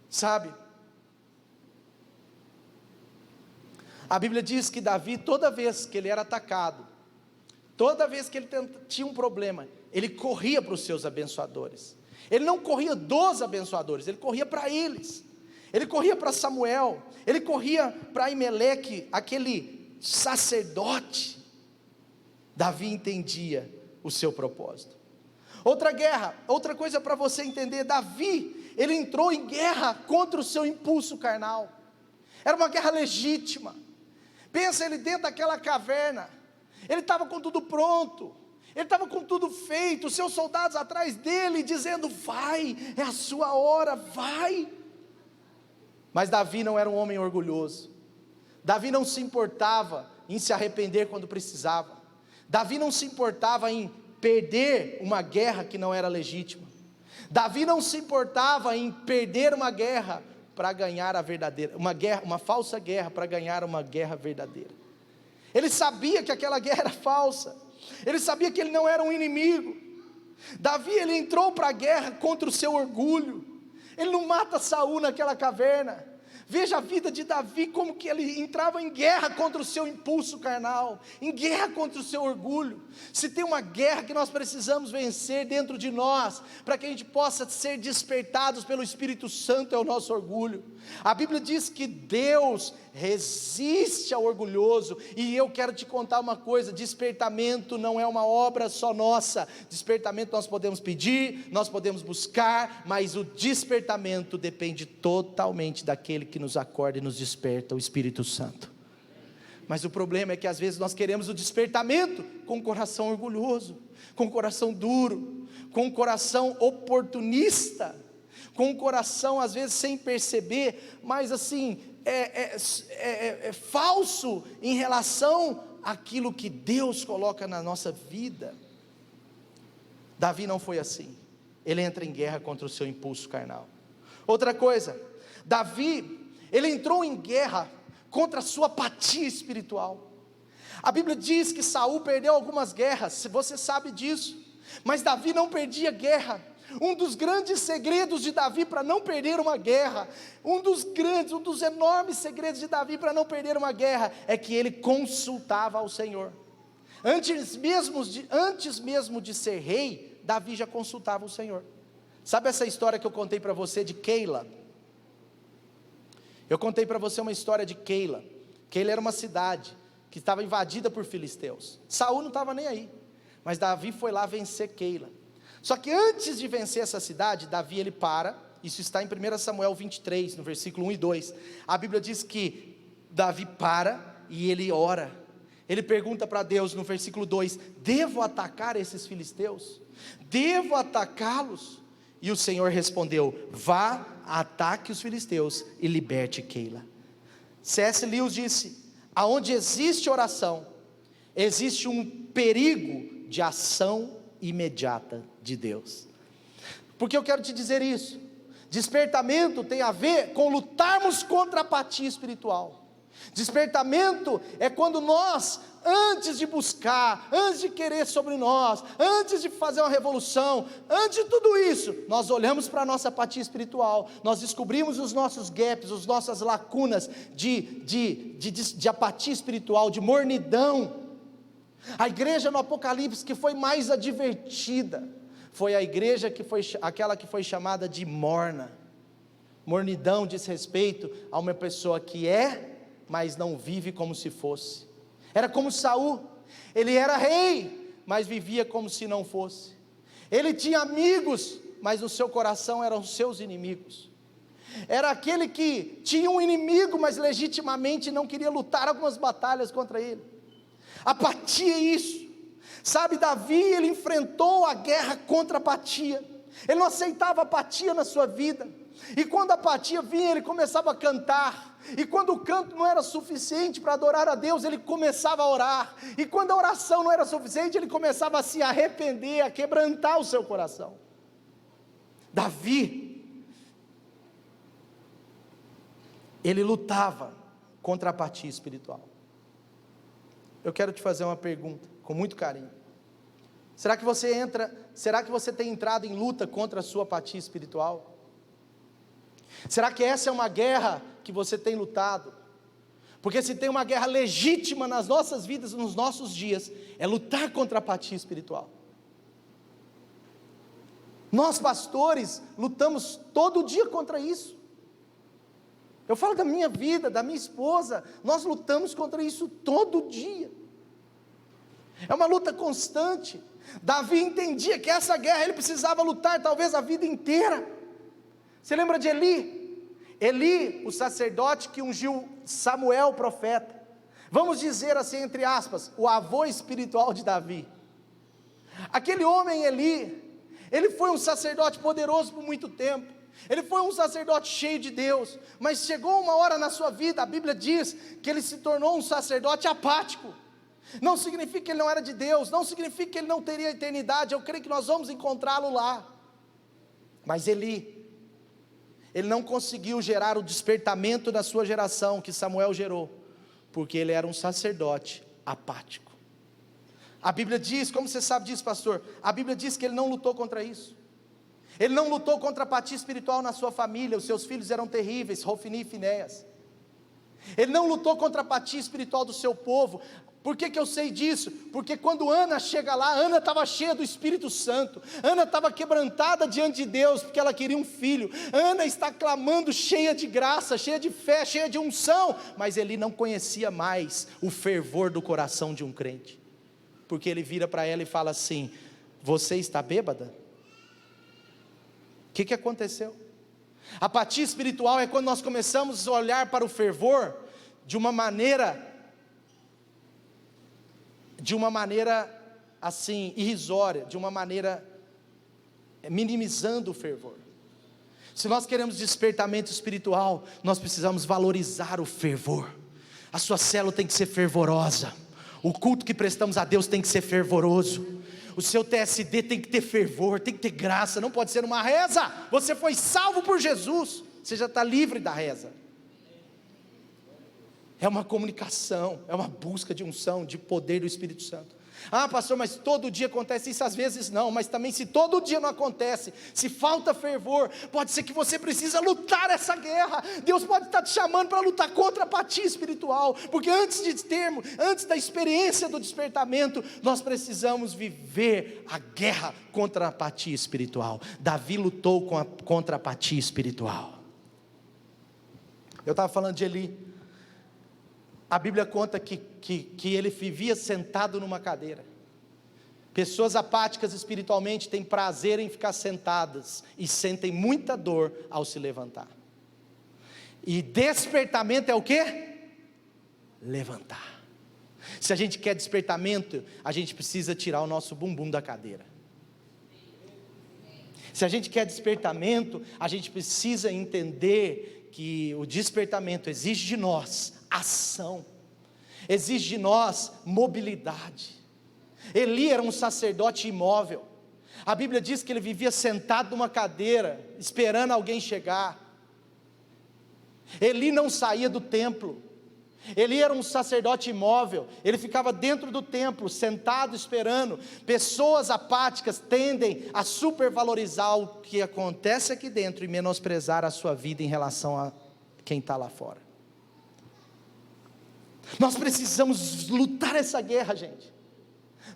sabe? A Bíblia diz que Davi, toda vez que ele era atacado, toda vez que ele tinha um problema, ele corria para os seus abençoadores. Ele não corria dos abençoadores, ele corria para eles. Ele corria para Samuel, ele corria para Aimeleque, aquele sacerdote. Davi entendia o seu propósito. Outra coisa para você entender, Davi, ele entrou em guerra contra o seu impulso carnal. Era uma guerra legítima. Pensa ele dentro daquela caverna, ele estava com tudo pronto, ele estava com tudo feito, os seus soldados atrás dele, dizendo: vai, é a sua hora, vai. Mas Davi não era um homem orgulhoso. Davi não se importava em se arrepender quando precisava. Davi não se importava em perder uma guerra que não era legítima. Davi não se importava em perder uma guerra para ganhar a verdadeira, uma falsa guerra para ganhar uma guerra verdadeira. Ele sabia que aquela guerra era falsa. Ele sabia que ele não era um inimigo. Davi, ele entrou para a guerra contra o seu orgulho. Ele não mata Saul naquela caverna. Veja a vida de Davi, como que ele entrava em guerra contra o seu impulso carnal, em guerra contra o seu orgulho. Se tem uma guerra que nós precisamos vencer dentro de nós, para que a gente possa ser despertados pelo Espírito Santo, é o nosso orgulho. A Bíblia diz que Deus resiste ao orgulhoso, e eu quero te contar uma coisa: despertamento não é uma obra só nossa. Despertamento nós podemos pedir, nós podemos buscar, mas o despertamento depende totalmente daquele que nos acorda e nos desperta, o Espírito Santo. Mas o problema é que às vezes nós queremos o despertamento com o coração orgulhoso, com o coração duro, com o coração oportunista, com o coração às vezes sem perceber, mas assim, é falso em relação àquilo que Deus coloca na nossa vida. Davi não foi assim. Ele entra em guerra contra o seu impulso carnal. Outra coisa, Davi, ele entrou em guerra contra a sua apatia espiritual. A Bíblia diz que Saul perdeu algumas guerras, você sabe disso, mas Davi não perdia guerra. Um dos grandes segredos de Davi para não perder uma guerra, um dos enormes segredos de Davi para não perder uma guerra, é que ele consultava ao Senhor. Antes mesmo de ser rei, Davi já consultava o Senhor. Sabe essa história que eu contei para você de Keila? Eu contei para você uma história de Keila. Keila era uma cidade que estava invadida por filisteus. Saul não estava nem aí, mas Davi foi lá vencer Keila. Só que antes de vencer essa cidade, Davi ele para. Isso está em 1 Samuel 23, no versículo 1 e 2. A Bíblia diz que Davi para e ele ora. Ele pergunta para Deus no versículo 2: devo atacar esses filisteus? Devo atacá-los? E o Senhor respondeu: vá, ataque os filisteus e liberte Keila. C.S. Lewis disse: aonde existe oração, existe um perigo de ação imediata de Deus. Por que eu quero te dizer isso? Despertamento tem a ver com lutarmos contra a apatia espiritual. Despertamento é quando nós, antes de buscar, antes de querer sobre nós, antes de fazer uma revolução, antes de tudo isso, nós olhamos para a nossa apatia espiritual, nós descobrimos os nossos gaps, as nossas lacunas de apatia espiritual, de mornidão. A igreja no Apocalipse que foi mais advertida, foi a igreja aquela que foi chamada de morna. Mornidão diz respeito a uma pessoa que mas não vive como se fosse. Era como Saul, ele era rei, mas vivia como se não fosse. Ele tinha amigos, mas no seu coração eram seus inimigos. Era aquele que tinha um inimigo, mas legitimamente não queria lutar algumas batalhas contra ele. Apatia é isso. Sabe, Davi, ele enfrentou a guerra contra a apatia. Ele não aceitava apatia na sua vida. E quando a apatia vinha, ele começava a cantar. E quando o canto não era suficiente para adorar a Deus, ele começava a orar. E quando a oração não era suficiente, ele começava a se arrepender, a quebrantar o seu coração. Davi, ele lutava contra a apatia espiritual. Eu quero te fazer uma pergunta, com muito carinho. Será que você tem entrado em luta contra a sua apatia espiritual? Será que essa é uma guerra que você tem lutado? Porque se tem uma guerra legítima nas nossas vidas, nos nossos dias, é lutar contra a apatia espiritual. Nós pastores lutamos todo dia contra isso. Eu falo da minha vida, da minha esposa, nós lutamos contra isso todo dia. É uma luta constante. Davi entendia que essa guerra ele precisava lutar talvez a vida inteira. Você lembra de Eli? Eli, o sacerdote que ungiu Samuel, o profeta. Vamos dizer assim, entre aspas, o avô espiritual de Davi. Aquele homem Eli, ele foi um sacerdote poderoso por muito tempo. Ele foi um sacerdote cheio de Deus. Mas chegou uma hora na sua vida, a Bíblia diz que ele se tornou um sacerdote apático. Não significa que ele não era de Deus, não significa que ele não teria eternidade. Eu creio que nós vamos encontrá-lo lá. Mas ele não conseguiu gerar o despertamento da sua geração que Samuel gerou, porque ele era um sacerdote apático. A Bíblia diz, como você sabe disso, pastor? A Bíblia diz que ele não lutou contra isso. Ele não lutou contra a apatia espiritual na sua família. Os seus filhos eram terríveis, Hofni e Finéias. Ele não lutou contra a apatia espiritual do seu povo. Por que eu sei disso? Porque quando Ana chega lá, Ana estava cheia do Espírito Santo. Ana estava quebrantada diante de Deus, porque ela queria um filho. Ana está clamando, cheia de graça, cheia de fé, cheia de unção. Mas ele não conhecia mais o fervor do coração de um crente. Porque ele vira para ela e fala assim: você está bêbada? O que aconteceu? Apatia espiritual é quando nós começamos a olhar para o fervor de uma maneira assim, irrisória, de uma maneira minimizando o fervor. Se nós queremos despertamento espiritual, nós precisamos valorizar o fervor. A sua célula tem que ser fervorosa, o culto que prestamos a Deus tem que ser fervoroso, o seu TSD tem que ter fervor, tem que ter graça, não pode ser uma reza. Você foi salvo por Jesus, você já está livre da reza. É uma comunicação, é uma busca de unção, de poder do Espírito Santo. Ah, pastor, mas todo dia acontece isso? Às vezes não, mas também se todo dia não acontece, se falta fervor, pode ser que você precisa lutar essa guerra. Deus pode estar te chamando para lutar contra a apatia espiritual, porque antes da experiência do despertamento, nós precisamos viver a guerra contra a apatia espiritual. Davi lutou contra a apatia espiritual. Eu estava falando de Eli. A Bíblia conta que ele vivia sentado numa cadeira. Pessoas apáticas espiritualmente têm prazer em ficar sentadas e sentem muita dor ao se levantar. E despertamento é o quê? Levantar. Se a gente quer despertamento, a gente precisa tirar o nosso bumbum da cadeira. Se a gente quer despertamento, a gente precisa entender que o despertamento exige de nós ação, exige de nós mobilidade. Eli era um sacerdote imóvel. A Bíblia diz que ele vivia sentado numa cadeira, esperando alguém chegar. Eli não saía do templo. Eli era um sacerdote imóvel, ele ficava dentro do templo, sentado esperando. Pessoas apáticas tendem a supervalorizar o que acontece aqui dentro e menosprezar a sua vida em relação a quem está lá fora. Nós precisamos lutar essa guerra, gente.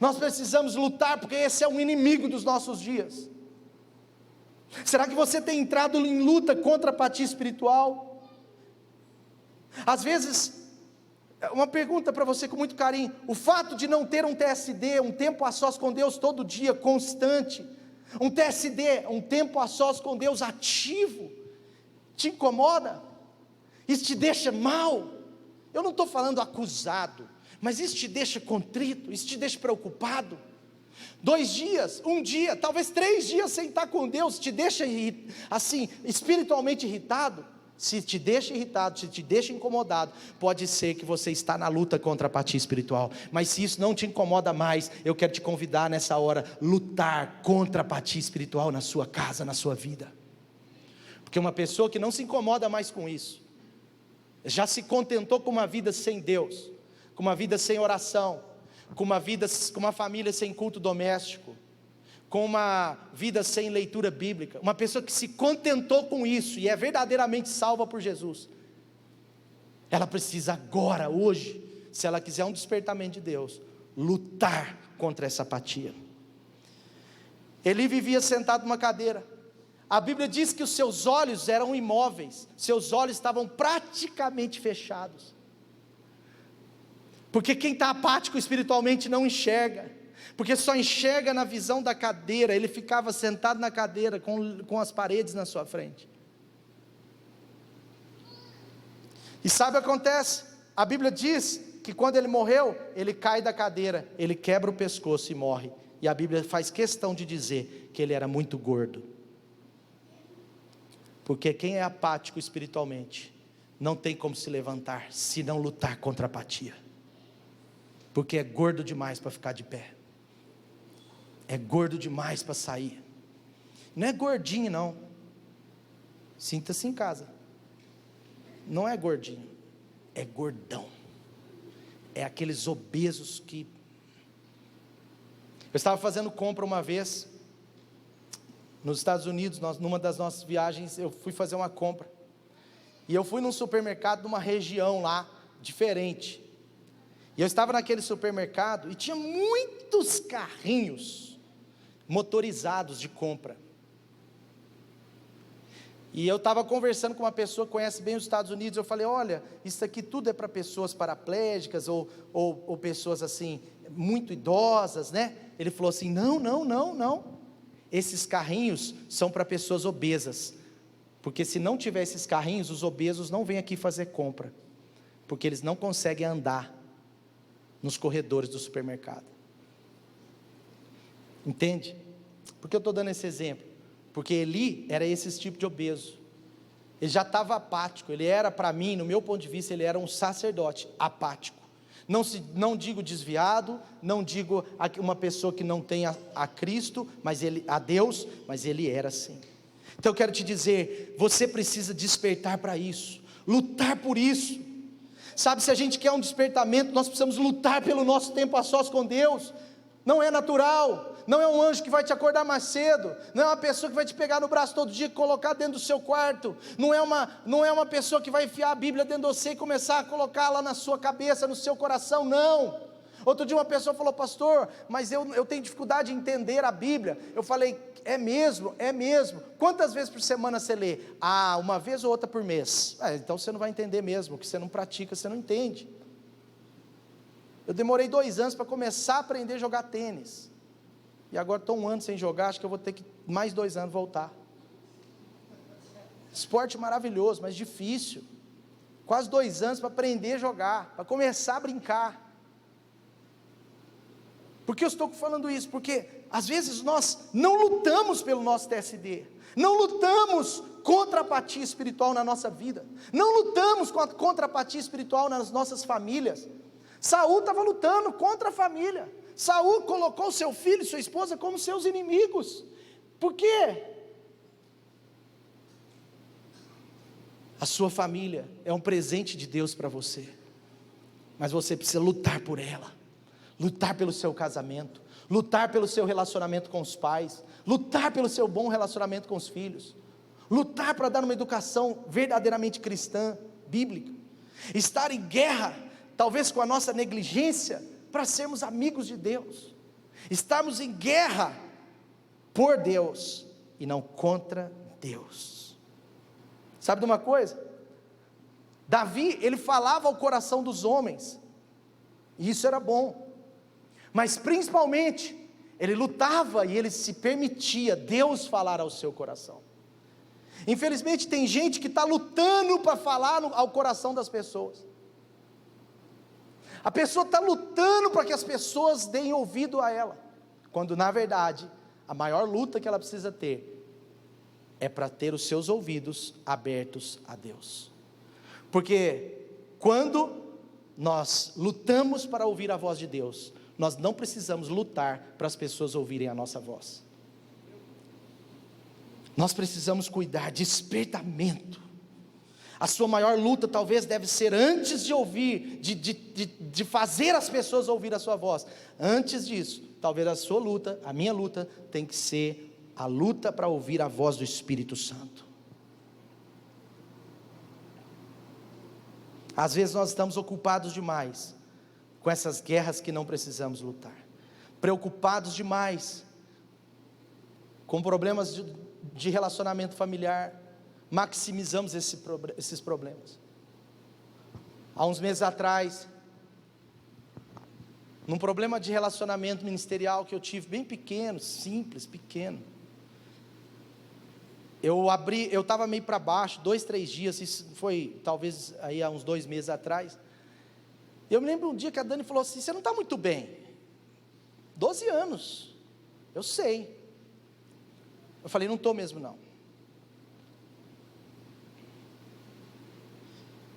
Nós precisamos lutar, porque esse é um inimigo dos nossos dias. Será que você tem entrado em luta contra a apatia espiritual? Às vezes, uma pergunta para você com muito carinho: o fato de não ter um TSD, um tempo a sós com Deus todo dia, constante, um TSD, um tempo a sós com Deus ativo, te incomoda? Isso te deixa mal? Eu não estou falando acusado, mas isso te deixa contrito, isso te deixa preocupado? 2 dias, 1 dia, talvez 3 dias sem estar com Deus, te deixa assim, espiritualmente irritado? Se te deixa irritado, se te deixa incomodado, pode ser que você está na luta contra a apatia espiritual. Mas se isso não te incomoda mais, eu quero te convidar nessa hora, lutar contra a apatia espiritual na sua casa, na sua vida. Porque uma pessoa que não se incomoda mais com isso, já se contentou com uma vida sem Deus, com uma vida sem oração, com uma família sem culto doméstico, com uma vida sem leitura bíblica, uma pessoa que se contentou com isso e é verdadeiramente salva por Jesus, ela precisa agora, hoje, se ela quiser um despertamento de Deus, lutar contra essa apatia. Eli vivia sentado numa cadeira. A Bíblia diz que os seus olhos eram imóveis, seus olhos estavam praticamente fechados, porque quem está apático espiritualmente não enxerga, porque só enxerga na visão da cadeira. Ele ficava sentado na cadeira, com as paredes na sua frente. E sabe o que acontece? A Bíblia diz que quando ele morreu, ele cai da cadeira, ele quebra o pescoço e morre. E a Bíblia faz questão de dizer que ele era muito gordo. Porque quem é apático espiritualmente, não tem como se levantar, se não lutar contra a apatia. Porque é gordo demais para ficar de pé, é gordo demais para sair. Não é gordinho não, sinta-se em casa, não é gordinho, é gordão, é aqueles obesos que... Eu estava fazendo compra uma vez, nos Estados Unidos, numa das nossas viagens, eu fui fazer uma compra, e eu fui num supermercado, numa região lá, diferente, e eu estava naquele supermercado, e tinha muitos carrinhos motorizados de compra, e eu estava conversando com uma pessoa que conhece bem os Estados Unidos, eu falei: olha, isso aqui tudo é para pessoas paraplégicas, ou pessoas assim, muito idosas, né? Ele falou assim: não, esses carrinhos são para pessoas obesas, porque se não tiver esses carrinhos, os obesos não vêm aqui fazer compra, porque eles não conseguem andar nos corredores do supermercado. Entende? Por que eu estou dando esse exemplo? Porque Eli era esse tipo de obeso, ele já estava apático, ele era, para mim, no meu ponto de vista, ele era um sacerdote apático, não digo desviado, não digo uma pessoa que não tem a Cristo, a Deus, mas ele era assim. Então eu quero te dizer, você precisa despertar para isso, lutar por isso. Sabe, se a gente quer um despertamento, nós precisamos lutar pelo nosso tempo a sós com Deus. Não é natural, não é um anjo que vai te acordar mais cedo, não é uma pessoa que vai te pegar no braço todo dia e colocar dentro do seu quarto, não é uma pessoa que vai enfiar a Bíblia dentro de você e começar a colocar lá na sua cabeça, no seu coração, não. Outro dia uma pessoa falou: pastor, mas eu tenho dificuldade em entender a Bíblia. Eu falei: é mesmo, quantas vezes por semana você lê? Uma vez ou outra por mês. Então você não vai entender mesmo, que você não pratica, você não entende. Eu demorei 2 anos para começar a aprender a jogar tênis, e agora estou 1 ano sem jogar, acho que eu vou ter que mais 2 anos voltar. Esporte maravilhoso, mas difícil, quase 2 anos para aprender a jogar, para começar a brincar. Por que eu estou falando isso? Porque às vezes nós não lutamos pelo nosso TSD, não lutamos contra a apatia espiritual na nossa vida, não lutamos contra a apatia espiritual nas nossas famílias. Saul estava lutando contra a família. Saul colocou seu filho e sua esposa como seus inimigos. Por quê? A sua família é um presente de Deus para você. mas você precisa lutar por ela, lutar pelo seu casamento, lutar pelo seu relacionamento com os pais, lutar pelo seu bom relacionamento com os filhos, lutar para dar uma educação verdadeiramente cristã, bíblica, estar em guerra, talvez com a nossa negligência, para sermos amigos de Deus, estarmos em guerra por Deus, e não contra Deus. Sabe de uma coisa? Davi, ele falava ao coração dos homens, e isso era bom, mas principalmente, ele lutava e ele se permitia Deus falar ao seu coração. Infelizmente tem gente que está lutando para falar ao coração das pessoas, a pessoa está lutando para que as pessoas deem ouvido a ela, quando na verdade, a maior luta que ela precisa ter, é para ter os seus ouvidos abertos a Deus, porque quando nós lutamos para ouvir a voz de Deus, nós não precisamos lutar para as pessoas ouvirem a nossa voz, nós precisamos cuidar, despertamento. A sua maior luta talvez deve ser antes de ouvir, de fazer as pessoas ouvir a sua voz, antes disso, talvez a sua luta, a minha luta, tem que ser a luta para ouvir a voz do Espírito Santo. Às vezes nós estamos ocupados demais com essas guerras que não precisamos lutar, preocupados demais com problemas de relacionamento familiar, maximizamos esses problemas. Há uns meses atrás, num problema de relacionamento ministerial que eu tive, bem pequeno, simples, pequeno, eu estava meio para baixo, 2, 3 dias, isso foi talvez aí há uns 2 meses atrás. Eu me lembro um dia que a Dani falou assim: você não está muito bem, 12 anos, eu sei. Eu falei: não estou mesmo não.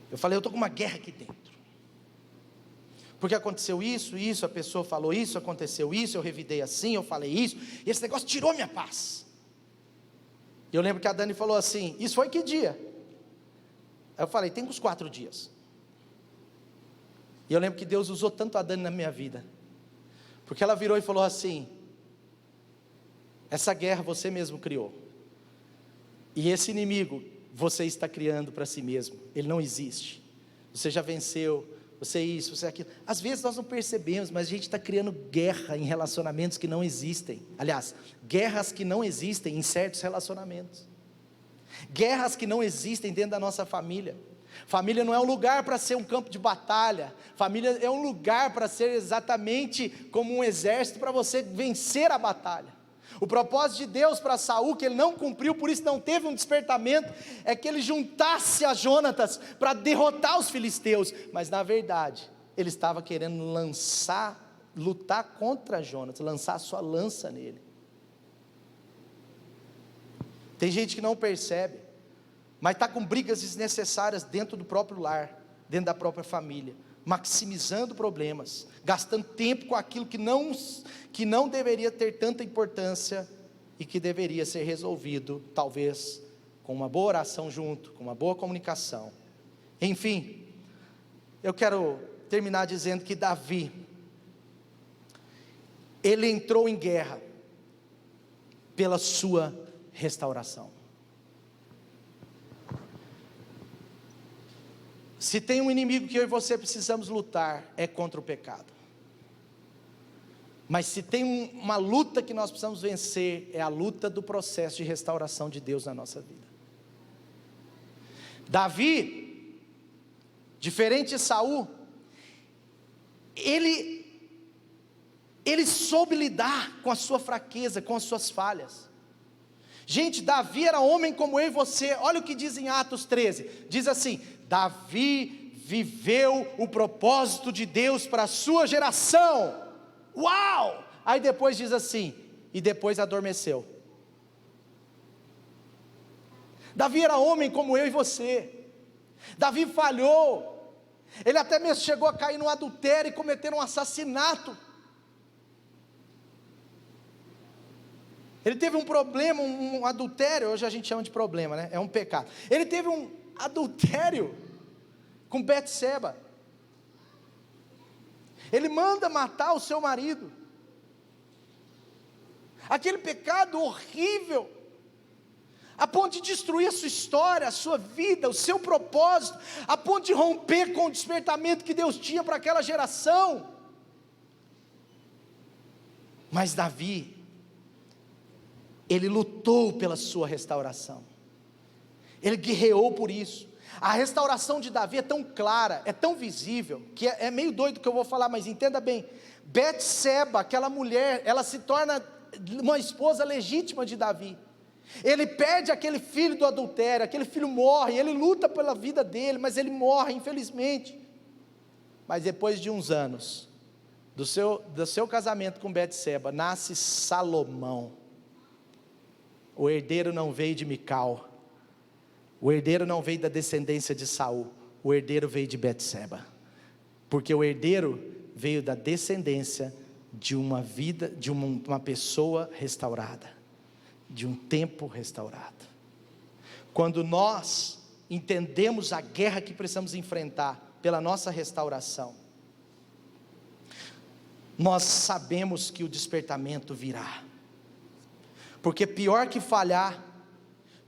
Eu falei: eu estou com uma guerra aqui dentro, porque aconteceu isso, a pessoa falou isso, aconteceu isso, eu revidei assim, eu falei isso, e esse negócio tirou minha paz. E eu lembro que a Dani falou assim: isso foi que dia? Aí eu falei: tem uns 4 dias. E eu lembro que Deus usou tanto a Dani na minha vida, porque ela virou e falou assim: essa guerra você mesmo criou, e esse inimigo você está criando para si mesmo, ele não existe, você já venceu, você é isso, você é aquilo. Às vezes nós não percebemos, mas a gente está criando guerra em relacionamentos que não existem, aliás, guerras que não existem em certos relacionamentos, guerras que não existem dentro da nossa família. Família não é um lugar para ser um campo de batalha, família é um lugar para ser exatamente como um exército, para você vencer a batalha. O propósito de Deus para Saul, que ele não cumpriu, por isso não teve um despertamento, é que ele juntasse a Jonatas para derrotar os filisteus, mas na verdade, ele estava querendo lutar contra Jonatas, lançar a sua lança nele. Tem gente que não percebe, mas está com brigas desnecessárias dentro do próprio lar, dentro da própria família, maximizando problemas, gastando tempo com aquilo que não deveria ter tanta importância, e que deveria ser resolvido, talvez, com uma boa oração junto, com uma boa comunicação. Enfim, eu quero terminar dizendo que Davi, ele entrou em guerra, pela sua restauração. Se tem um inimigo que eu e você precisamos lutar, é contra o pecado. Mas se tem uma luta que nós precisamos vencer, é a luta do processo de restauração de Deus na nossa vida. Davi, diferente de Saul, ele soube lidar com a sua fraqueza, com as suas falhas. Gente, Davi era homem como eu e você. Olha o que diz em Atos 13, diz assim: Davi viveu o propósito de Deus para a sua geração. Uau! Aí depois diz assim: e depois adormeceu. Davi era homem como eu e você. Davi falhou, ele até mesmo chegou a cair no adultério e cometer um assassinato. Ele teve um problema, um adultério, hoje a gente chama de problema, né? É um pecado. Ele teve um adultério com Betseba. ele manda matar o seu marido. Aquele pecado horrível, a ponto de destruir a sua história, a sua vida, o seu propósito, a ponto de romper com o despertamento que Deus tinha para aquela geração. Mas Davi, ele lutou pela sua restauração, ele guerreou por isso. A restauração de Davi é tão clara, é tão visível, que é meio doido o que eu vou falar, mas entenda bem. Betseba, aquela mulher, ela se torna uma esposa legítima de Davi. Ele perde aquele filho do adultério, aquele filho morre, ele luta pela vida dele, mas ele morre, infelizmente. Mas depois de uns anos, do seu casamento com Betseba, nasce Salomão. O herdeiro não veio de Mical, o herdeiro não veio da descendência de Saul, o herdeiro veio de Betseba, porque o herdeiro veio da descendência de uma vida, de uma pessoa restaurada, de um tempo restaurado. Quando nós entendemos a guerra que precisamos enfrentar pela nossa restauração, nós sabemos que o despertamento virá, porque pior que falhar,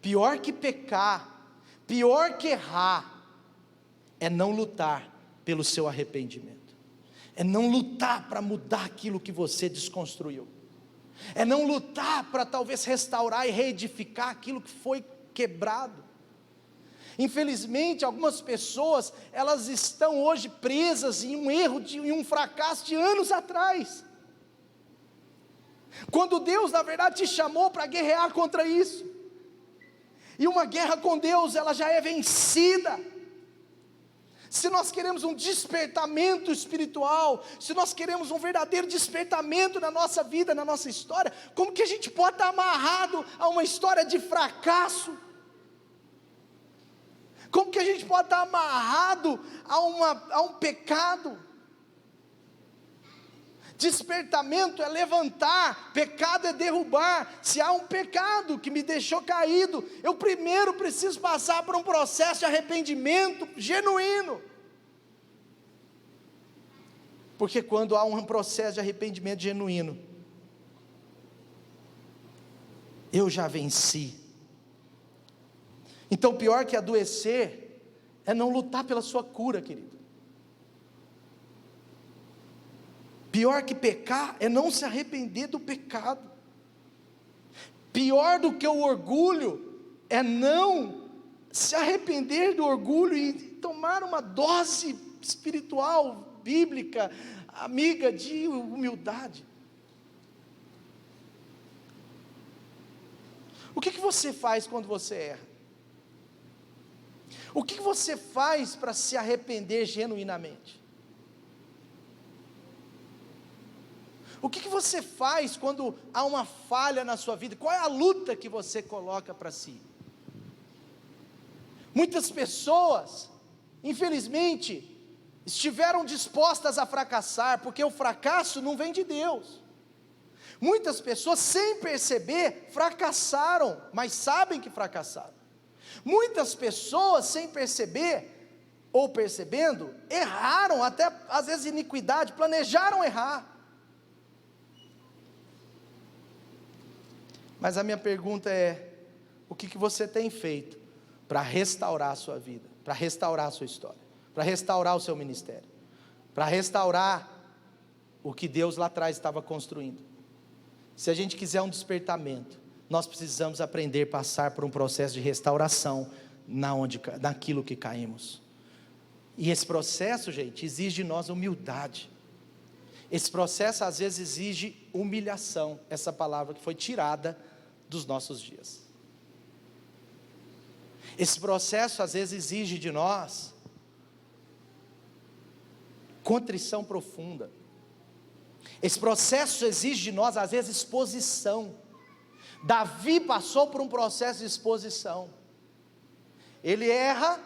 pior que pecar, pior que errar, é não lutar pelo seu arrependimento, é não lutar para mudar aquilo que você desconstruiu, é não lutar para talvez restaurar e reedificar aquilo que foi quebrado. Infelizmente, algumas pessoas, elas estão hoje presas em um erro, em um fracasso de anos atrás, quando Deus na verdade te chamou para guerrear contra isso. E uma guerra com Deus, ela já é vencida. Se nós queremos um despertamento espiritual, se nós queremos um verdadeiro despertamento na nossa vida, na nossa história, como que a gente pode estar amarrado a uma história de fracasso? Como que a gente pode estar amarrado a um pecado? Despertamento é levantar, pecado é derrubar. Se há um pecado que me deixou caído, eu primeiro preciso passar por um processo de arrependimento genuíno, porque quando há um processo de arrependimento genuíno, eu já venci. Então pior que adoecer é não lutar pela sua cura, querido. Pior que pecar é não se arrepender do pecado. Pior do que o orgulho é não se arrepender do orgulho e tomar uma dose espiritual, bíblica, amiga, de humildade. O que você faz quando você erra? O que você faz para se arrepender genuinamente? O que você faz quando há uma falha na sua vida? Qual é a luta que você coloca para si? Muitas pessoas, infelizmente, estiveram dispostas a fracassar, porque o fracasso não vem de Deus. Muitas pessoas, sem perceber, fracassaram, mas sabem que fracassaram. Muitas pessoas, sem perceber, ou percebendo, erraram, até às vezes iniquidade, planejaram errar. Mas a minha pergunta é: o que você tem feito para restaurar a sua vida, para restaurar a sua história, para restaurar o seu ministério, para restaurar o que Deus lá atrás estava construindo? Se a gente quiser um despertamento, nós precisamos aprender a passar por um processo de restauração naquilo que caímos. E esse processo, gente, exige de nós humildade. Esse processo às vezes exige humilhação, essa palavra que foi tirada dos nossos dias. Esse processo às vezes exige de nós contrição profunda. Esse processo exige de nós às vezes exposição. Davi passou por um processo de exposição. Ele erra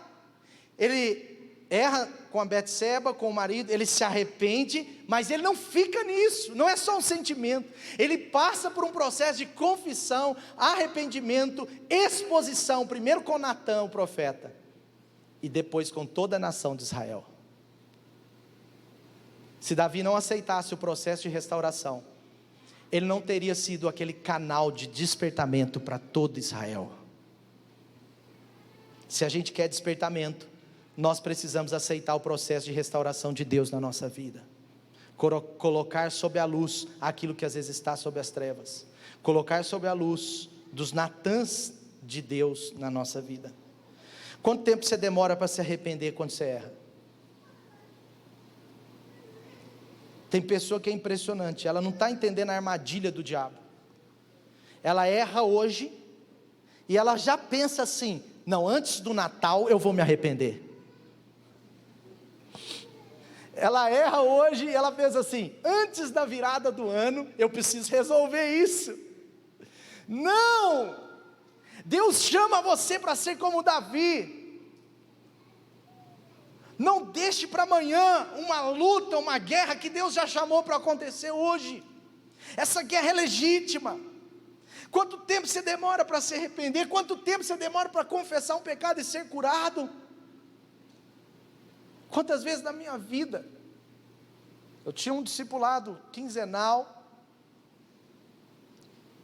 com a Betseba, com o marido, ele se arrepende, mas ele não fica nisso, não é só um sentimento, ele passa por um processo de confissão, arrependimento, exposição, primeiro com Natã, o profeta, e depois com toda a nação de Israel. Se Davi não aceitasse o processo de restauração, ele não teria sido aquele canal de despertamento para todo Israel. Se a gente quer despertamento, nós precisamos aceitar o processo de restauração de Deus na nossa vida. Colocar sob a luz aquilo que às vezes está sob as trevas. Colocar sob a luz dos Natãs de Deus na nossa vida. Quanto tempo você demora para se arrepender quando você erra? Tem pessoa que é impressionante, ela não está entendendo a armadilha do diabo. Ela erra hoje, e ela já pensa assim: não, antes do Natal eu vou me arrepender. Ela erra hoje e ela pensa assim: antes da virada do ano eu preciso resolver isso. Não! Deus chama você para ser como Davi. Não deixe para amanhã uma luta, uma guerra que Deus já chamou para acontecer hoje. Essa guerra é legítima. Quanto tempo você demora para se arrepender? Quanto tempo você demora para confessar um pecado e ser curado? Quantas vezes na minha vida, eu tinha um discipulado quinzenal,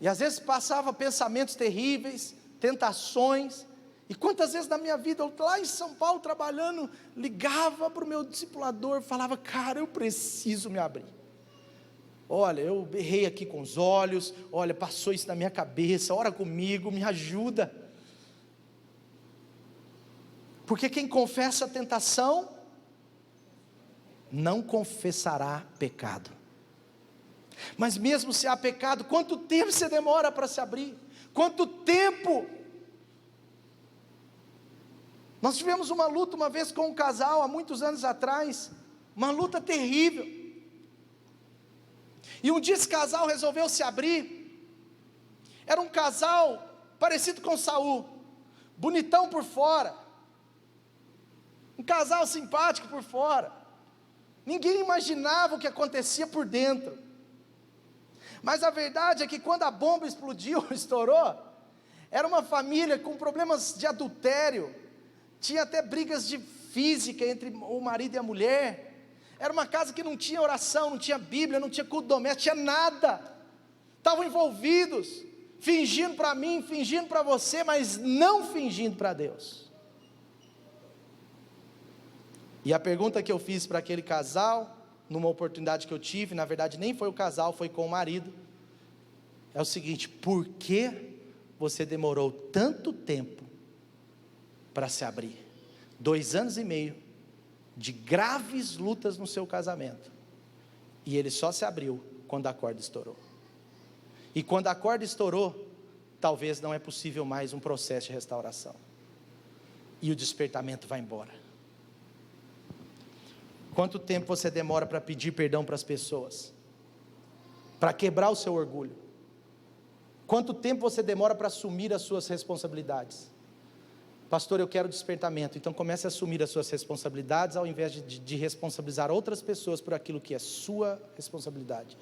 e às vezes passava pensamentos terríveis, tentações, e quantas vezes na minha vida, eu lá em São Paulo trabalhando, ligava para o meu discipulador, falava: cara, eu preciso me abrir. Olha, eu errei aqui com os olhos, olha, passou isso na minha cabeça, ora comigo, me ajuda. Porque quem confessa a tentação, não confessará pecado. Mas mesmo se há pecado, quanto tempo você demora para se abrir? Quanto tempo? Nós tivemos uma luta uma vez com um casal, há muitos anos atrás, uma luta terrível, e um dia esse casal resolveu se abrir. Era um casal parecido com Saul, bonitão por fora, um casal simpático por fora, ninguém imaginava o que acontecia por dentro. Mas a verdade é que quando a bomba explodiu, estourou, era uma família com problemas de adultério, tinha até brigas de física entre o marido e a mulher. Era uma casa que não tinha oração, não tinha Bíblia, não tinha culto doméstico, tinha nada. Estavam envolvidos, fingindo para mim, fingindo para você, mas não fingindo para Deus. E a pergunta que eu fiz para aquele casal, numa oportunidade que eu tive, na verdade nem foi o casal, foi com o marido, é o seguinte: por que você demorou tanto tempo para se abrir? 2 anos e meio de graves lutas no seu casamento, e ele só se abriu quando a corda estourou. E quando a corda estourou, talvez não é possível mais um processo de restauração, e o despertamento vai embora. Quanto tempo você demora para pedir perdão para as pessoas, para quebrar o seu orgulho? Quanto tempo você demora para assumir as suas responsabilidades? Pastor, eu quero despertamento. Então comece a assumir as suas responsabilidades, ao invés de responsabilizar outras pessoas por aquilo que é sua responsabilidade.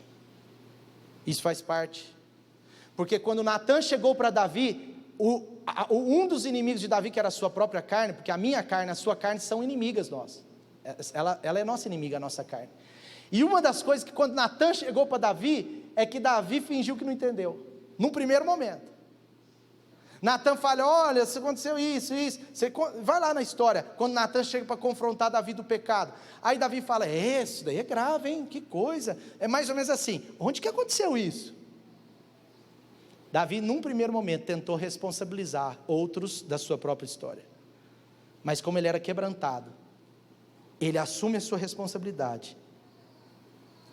Isso faz parte. Porque quando Natã chegou para Davi, um dos inimigos de Davi, que era a sua própria carne, porque a minha carne, a sua carne são inimigas nossas. Ela é nossa inimiga, a nossa carne. E uma das coisas que quando Natã chegou para Davi, é que Davi fingiu que não entendeu, num primeiro momento. Natã fala: olha, aconteceu isso. Você vai lá na história, quando Natã chega para confrontar Davi do pecado. Aí Davi fala: isso daí é grave, hein? Que coisa. É mais ou menos assim: onde que aconteceu isso? Davi, num primeiro momento, tentou responsabilizar outros da sua própria história. Mas como ele era quebrantado, ele assume a sua responsabilidade.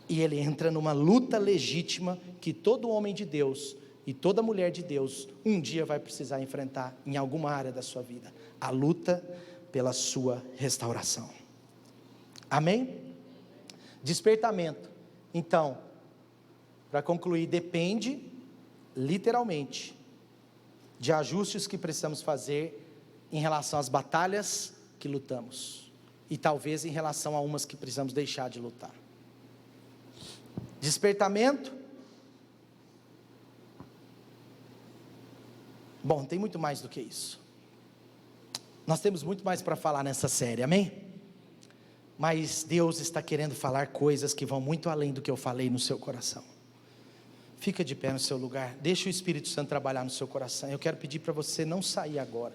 E ele entra numa luta legítima que todo homem de Deus e toda mulher de Deus um dia vai precisar enfrentar em alguma área da sua vida: a luta pela sua restauração. Amém? Despertamento, então, para concluir, depende literalmente de ajustes que precisamos fazer em relação às batalhas que lutamos, e talvez em relação a umas que precisamos deixar de lutar. Despertamento. Bom, tem muito mais do que isso. Nós temos muito mais para falar nessa série, amém? mas Deus está querendo falar coisas que vão muito além do que eu falei no seu coração. Fica de pé no seu lugar, deixa o Espírito Santo trabalhar no seu coração. Eu quero pedir para você não sair agora.